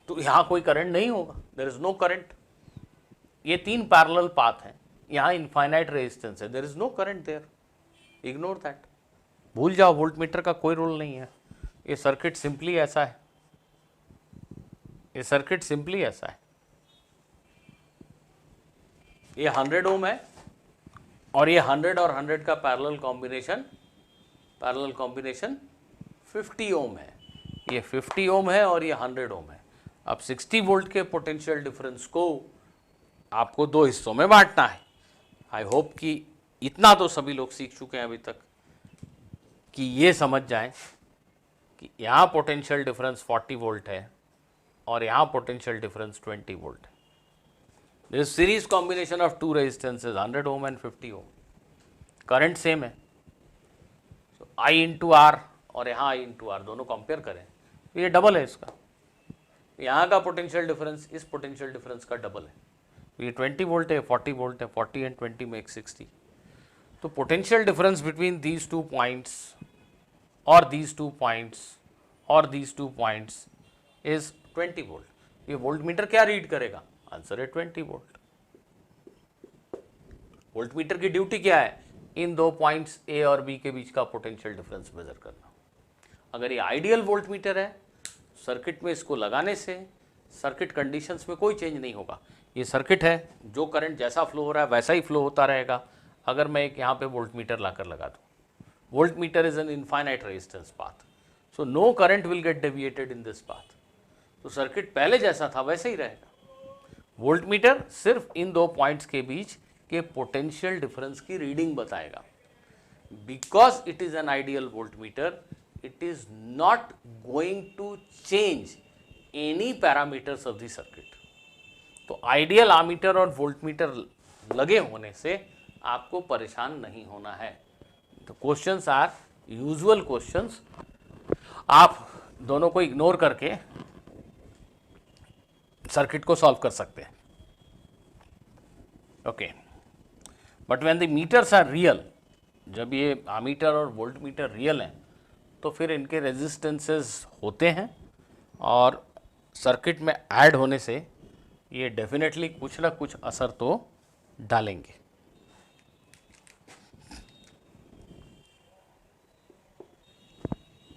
तो यहाँ कोई करंट नहीं होगा. There is no current. ये 3 पैरेलल पाथ हैं, यहाँ इनफाइनाइट रेजिस्टेंस है, there is no current there. Ignore that, भूल जाओ, वोल्टमीटर का कोई रोल नहीं है. ये सर्किट सिंपली ऐसा है. ये सर्किट सिंपली ऐसा है. ये 100 ओम है और ये 100 और 100 का पैरेलल कॉम्बिनेशन 50 ओम है. ये 50 ओम है और ये 100 ओम है. अब 60 वोल्ट के पोटेंशियल डिफरेंस को आपको 2 हिस्सों में बांटना है. आई होप कि इतना तो सभी लोग सीख चुके हैं अभी तक कि ये समझ जाएं कि यहाँ पोटेंशियल डिफरेंस 40 वोल्ट है और यहाँ पोटेंशियल डिफरेंस 20 वोल्ट है. This series combination of 2 resistances 100 ohm and 50 ohm. Current same है, so I इंटू आर और यहाँ I इंटू आर दोनों कंपेयर करें तो ये डबल है इसका. यहाँ का पोटेंशियल डिफरेंस इस पोटेंशियल डिफरेंस का डबल है. ये 20 वोल्ट है, 40 वोल्ट है, 40 एंड 20 मेक 60. तो potential difference between these 2 points और दीज 2 पॉइंट्स और दीज 2 पॉइंट्स इज 20 वोल्ट. ये वोल्टमीटर क्या रीड करेगा? आंसर है 20 वोल्ट. वोल्टमीटर की ड्यूटी क्या है? इन 2 पॉइंट्स ए और बी के बीच का पोटेंशियल डिफरेंस मेजर करना. अगर ये आइडियल वोल्टमीटर है, सर्किट में इसको लगाने से सर्किट कंडीशंस में कोई चेंज नहीं होगा. ये सर्किट है, जो करंट जैसा फ्लो हो रहा है वैसा ही फ्लो होता रहेगा. अगर मैं एक यहाँ पे वोल्टमीटर लाकर लगा दूँ, voltmeter is an infinite resistance path, so no current will get deviated in this path. तो सर्किट पहले जैसा था वैसे ही रहेगा. वोल्टमीटर सिर्फ इन 2 पॉइंट्स के बीच के पोटेंशियल डिफरेंस की रीडिंग बताएगा. Because it is an ideal voltmeter, it is not going to change any parameters of the circuit. तो आइडियल आमीटर और वोल्टमीटर लगे होने से आपको परेशान नहीं होना है. तो क्वेश्चंस आर यूजुअल क्वेश्चंस. आप दोनों को इग्नोर करके सर्किट को सॉल्व कर सकते हैं. Okay, but when the meters are real, जब ये आमीटर और वोल्टमीटर रियल हैं, तो फिर इनके रेजिस्टेंसेस होते हैं और सर्किट में ऐड होने से ये डेफिनेटली कुछ ना कुछ असर तो डालेंगे।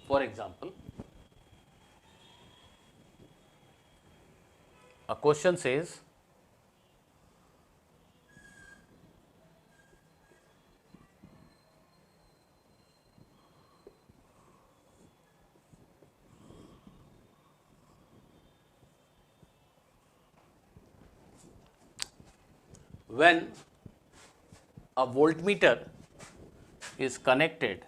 For example, a question says when a voltmeter is connected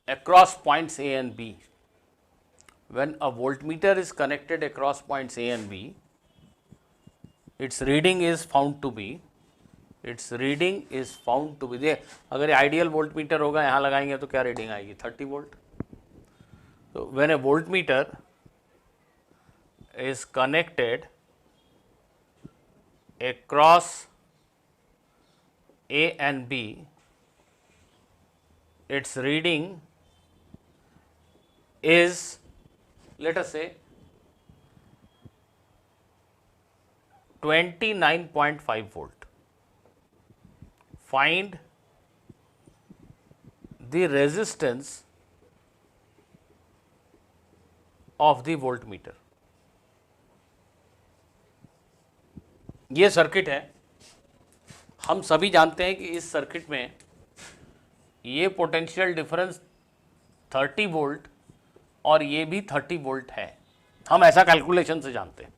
across points A and B, when a voltmeter is connected across points A and B, its reading is found to be, दे अगर आइडियल वोल्टमीटर होगा यहाँ लगाएंगे तो क्या रीडिंग आएगी 30 वोल्ट। तो when A voltmeter is connected across A and B, its reading is, let us say, 29.5 volt. Find the resistance of the voltmeter. ये सर्किट है, हम सभी जानते हैं कि इस सर्किट में ये पोटेंशियल डिफरेंस 30 वोल्ट और ये भी 30 वोल्ट है, हम ऐसा कैलकुलेशन से जानते हैं।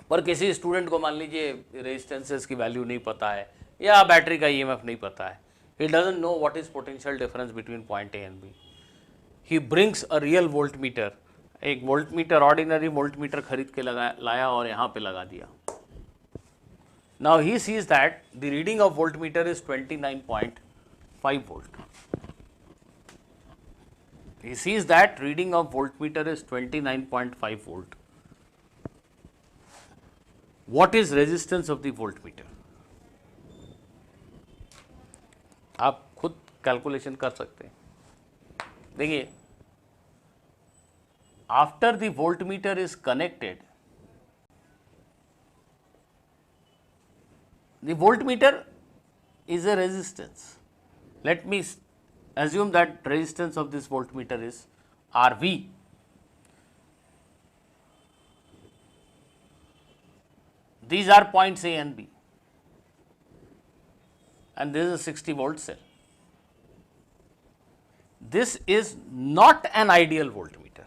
पर किसी स्टूडेंट को मान लीजिए रेजिस्टेंसेस की वैल्यू नहीं पता है या बैटरी का ईएमएफ नहीं पता है, he doesn't know what is potential difference between point A and B, he brings a real voltmeter, एक वोल्टमीटर, ऑर्डिनरी वोल्टमीटर खरीद के लाया और यहाँ पे लगा दिया। Now he sees that the reading of voltmeter is 29.5 volt. He sees that reading of voltmeter is 29.5 volt. What is resistance of the voltmeter? आप खुद कैलकुलेशन कर सकते हैं। देखिए, after the voltmeter is connected, the voltmeter is a resistance. Let me assume that resistance of this voltmeter is RV. These are points A and B, and this is a 60 volt cell. This is not an ideal voltmeter.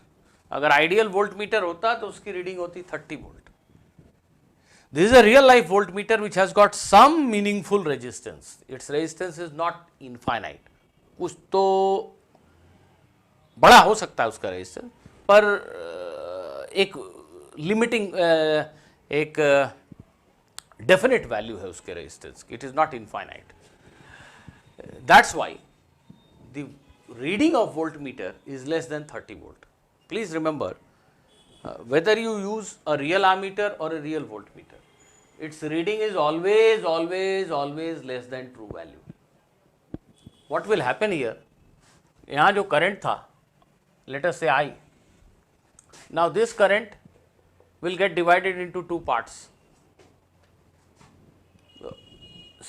अगर आइडियल वोल्टमीटर होता तो उसकी रीडिंग होती 30 volt. This is a real life voltmeter which has got some meaningful resistance. Its resistance is not infinite. कुछ तो बड़ा हो सकता है उसका रेजिस्टेंस, पर एक लिमिटिंग, एक डेफिनेट वैल्यू है उसके रेजिस्टेंस की। It is not infinite. That's why the reading of voltmeter is less then 30 volt. Please remember, whether you use a real ammeter or a real voltmeter, its reading is always less than true value. What will happen here? यहाँ जो current था, let us say I. Now this current will get divided into two parts.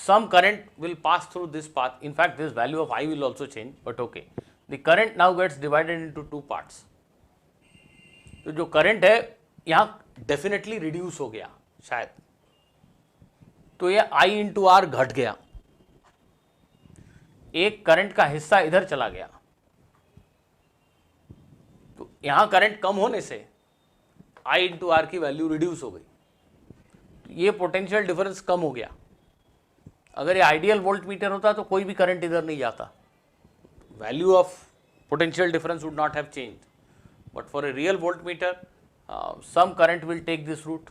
Some current will pass through this path. In fact, this value of I will also change, but okay. The current now gets divided into two parts. तो जो करंट है यहाँ डेफिनेटली रिड्यूस हो गया शायद, तो ये I इंटू आर घट गया, एक करंट का हिस्सा इधर चला गया, तो यहाँ करंट कम होने से I इंटू आर की वैल्यू रिड्यूस हो गई, तो ये पोटेंशियल डिफरेंस कम हो गया। अगर ये आइडियल वोल्टमीटर होता तो कोई भी करंट इधर नहीं जाता, value of potential difference would not have changed. But for a real voltmeter, some current will take this route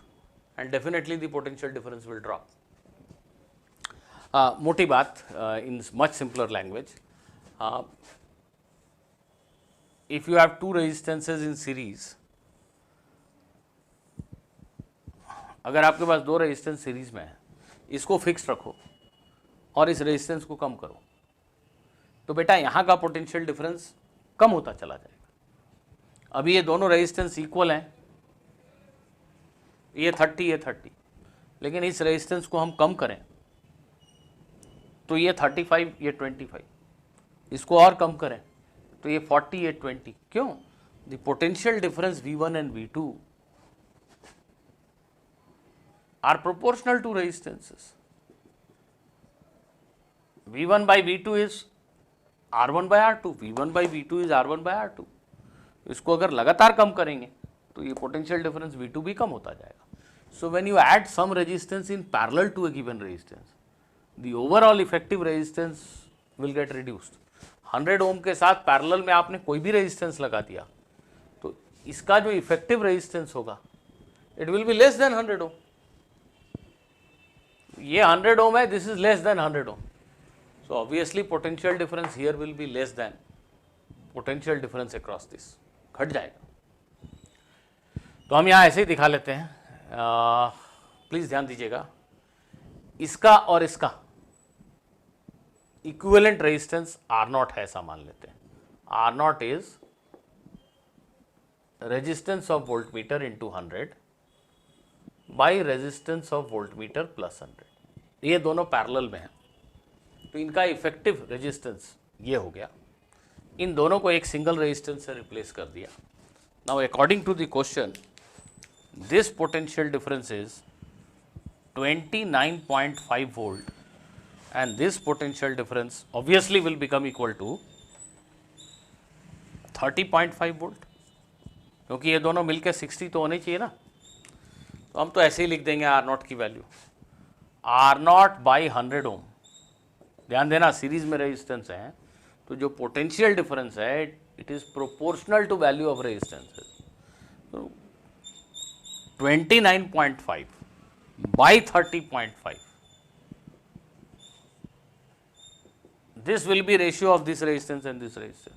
and definitely the potential difference will drop. मोटी बात, in much simpler language, if you have two resistances in series, अगर आपके पास दो रेजिस्टेंस सीरीज में है, इसको फिक्स रखो और इस रेजिस्टेंस को कम करो तो बेटा यहाँ का पोटेंशियल डिफरेंस कम होता चला जाएगा। अभी ये दोनों रेजिस्टेंस इक्वल हैं, ये 30 ये 30, लेकिन इस रेजिस्टेंस को हम कम करें तो ये 35 ये 25, इसको और कम करें तो ये 40 ये 20। क्यों? The potential difference V1 and V2 are proportional to resistances. V1 by V2 is R1 by R2, V1 by V2 is R1 by R2। इसको अगर लगातार कम करेंगे तो ये पोटेंशियल डिफरेंस V2 भी कम होता जाएगा। So when you add some resistance in parallel to a given resistance, the overall effective resistance will get reduced. 100 ohm के साथ पैरेलल में आपने कोई भी रेजिस्टेंस लगा दिया तो इसका जो इफेक्टिव रेजिस्टेंस होगा it will be less than 100 ohm. ये 100 ओम है, this is less than 100 ohm, so obviously potential difference here will be less than potential difference across this, घट जाएगा। तो हम यहाँ ऐसे ही दिखा लेते हैं, प्लीज ध्यान दीजिएगा। इसका और इसका इक्विवेलेंट रेजिस्टेंस R0 है, ऐसा मान लेते हैं। R0 is resistance of voltmeter into 100 by resistance of voltmeter plus 100। ये दोनों पैरेलल में हैं तो इनका इफेक्टिव रेजिस्टेंस ये हो गया। इन दोनों को एक सिंगल रेजिस्टेंस से रिप्लेस कर दिया। Now according to the question, this potential difference is 29.5 volt and this potential difference obviously will become equal to 30.5 volt, क्योंकि ये दोनों मिलकर 60 तो होने चाहिए ना। तो हम तो ऐसे ही लिख देंगे R0 की वैल्यू R0 बाई 100 ओम। ध्यान देना, सीरीज में रेजिस्टेंस है तो जो पोटेंशियल डिफरेंस है it is proportional to value of resistance. तो 29.5 by 30.5, this will be ratio of this resistance and this resistance.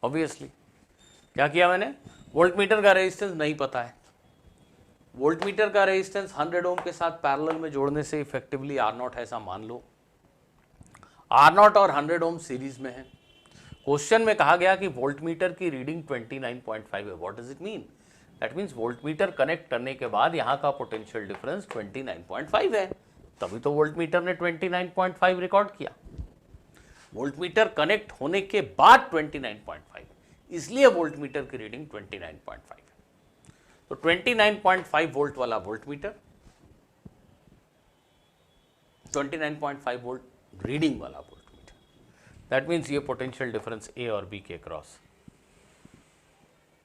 Obviously क्या किया मैंने, वोल्टमीटर का रेजिस्टेंस नहीं पता है, वोल्टमीटर का रेजिस्टेंस 100 ओम के साथ पैरेलल में जोड़ने से इफेक्टिवली R0 ऐसा मान लो। R0 और 100 ओम सीरीज में है। क्वेश्चन में कहा गया कि वोल्टमीटर की रीडिंग 29.5 है। What does it mean? That means voltmeter connect करने के बाद यहाँ का पोटेंशियल डिफरेंस 29.5 है, तभी तो वोल्टमीटर ने 29.5 रिकॉर्ड किया। वोल्टमीटर कनेक्ट होने के बाद 29.5, इसलिए वोल्टमीटर की रीडिंग 29.5 है। तो 29.5 वोल्ट वाला वोल्टमीटर, 29.5 वोल्ट रीडिंग वाला वोल्टमीटर, दैट मीन्स ये पोटेंशियल डिफरेंस ए और बी के क्रॉस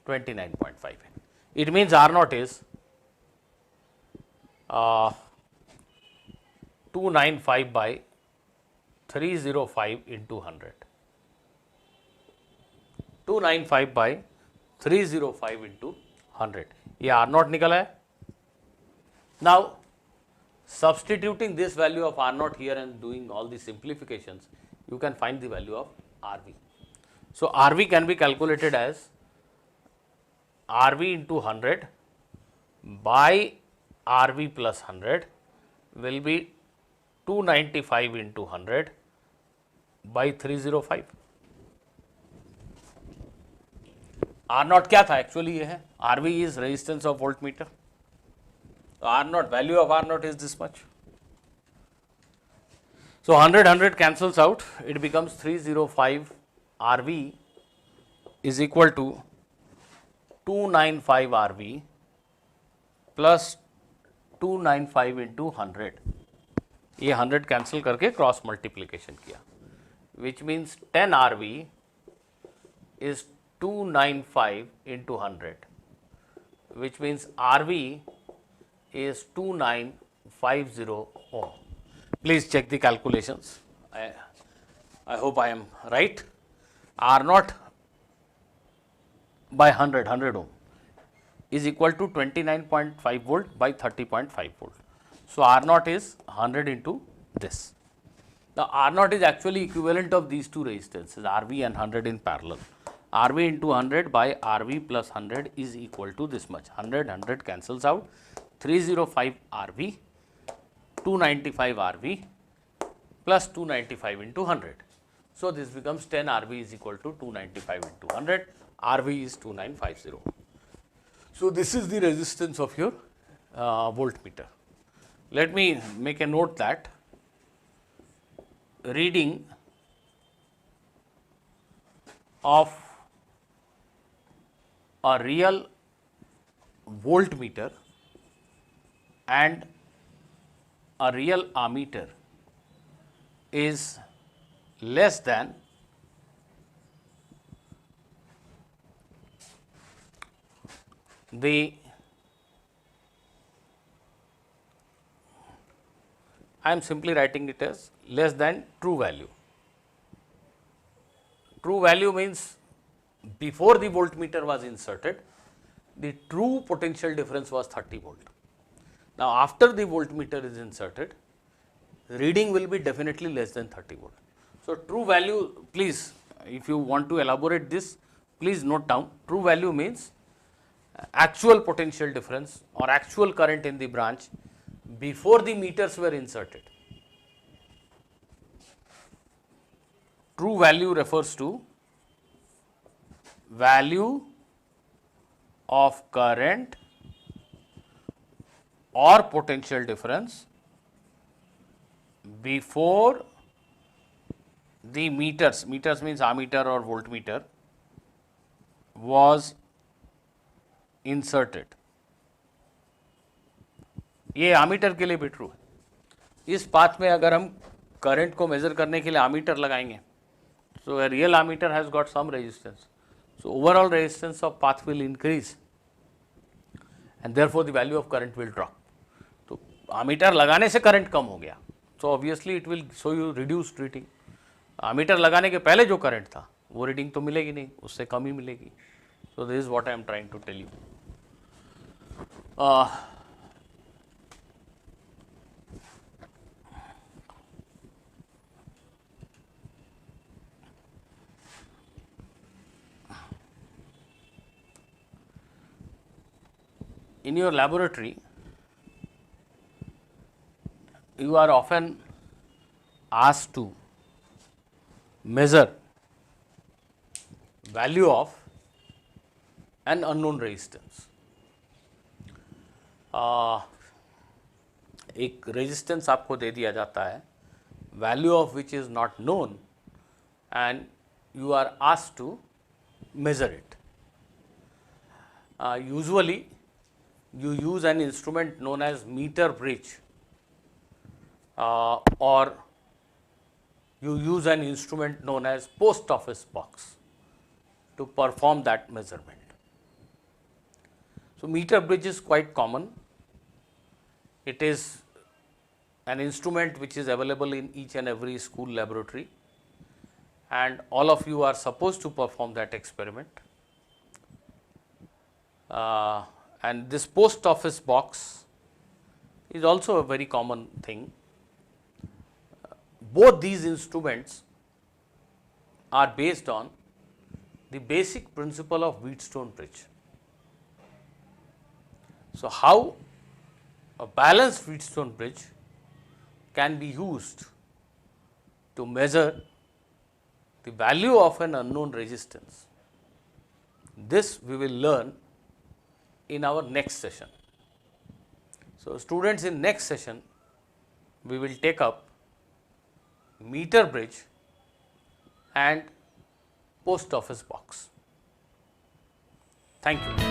29.5 है। It means R0 is 295 by 305 into 100, 295 by 305 into 100, ये R0 निकला है। Now substituting this value of R0 here and doing all the simplifications, you can find the value of RV. So RV can be calculated as RV into 100 by RV plus 100 will be 295 into 100 by 305। R0 क्या था एक्चुअली, ये है RV is resistance of voltmeter। R0, value of R0 is this much. So 100 cancels out, it becomes 305 RV is equal to 295 RV plus 295 into 100। ये 100 कैंसिल करके क्रॉस मल्टीप्लीकेशन किया, which means 10 RV is 295 into 100, which means RV is 2950 ohm. Please check the calculations. I hope I am right. R0 by 100 ohm is equal to 29.5 volt by 30.5 volt. So R0 is 100 into this. Now R0 is actually equivalent of these two resistances, RV and 100 in parallel. RV into 100 by RV plus 100 is equal to this much. 100 cancels out. 305 RV, 295 RV plus 295 into 100. So, this becomes 10 RV is equal to 295 into 100, RV is 2950. So, this is the resistance of your voltmeter. Let me make a note that reading of a real voltmeter and a real ammeter is less than the I am simply writing it as less than true value. True value means before the voltmeter was inserted, the true potential difference was 30 volt. Now, after the voltmeter is inserted, reading will be definitely less than 30 volt. So, true value, please, if you want to elaborate this, please note down. True value means actual potential difference or actual current in the branch before the meters were inserted. True value refers to value of current or potential difference before the meters means ammeter or voltmeter was inserted. ये आमीटर के लिए भी ट्रू है. इस पाथ में अगर हम करंट को मेजर करने के लिए आमीटर लगाएंगे, so a real ammeter has got some resistance, so overall resistance of path will increase and therefore the value of current will drop. तो आमीटर लगाने से करंट कम हो गया, so obviously it will show you reduced reading. Ammeter लगाने के पहले जो करंट था वो रीडिंग तो मिलेगी नहीं, उससे कम ही मिलेगी. So this is what I am trying to tell you. In your laboratory, you are often asked to measure value of an unknown resistance. एक रेजिस्टेंस आपको दे दिया जाता है, value of which is not known and you are asked to measure it. Usually you use an instrument known as meter bridge or you use an instrument known as post office box to perform that measurement. So, meter bridge is quite common. It is an instrument which is available in each and every school laboratory and all of you are supposed to perform that experiment. And this post office box is also a very common thing. Both these instruments are based on the basic principle of Wheatstone bridge. So, how a balanced Wheatstone bridge can be used to measure the value of an unknown resistance, this we will learn in our next session. So, students, in next session we will take up meter bridge and post office box. Thank you.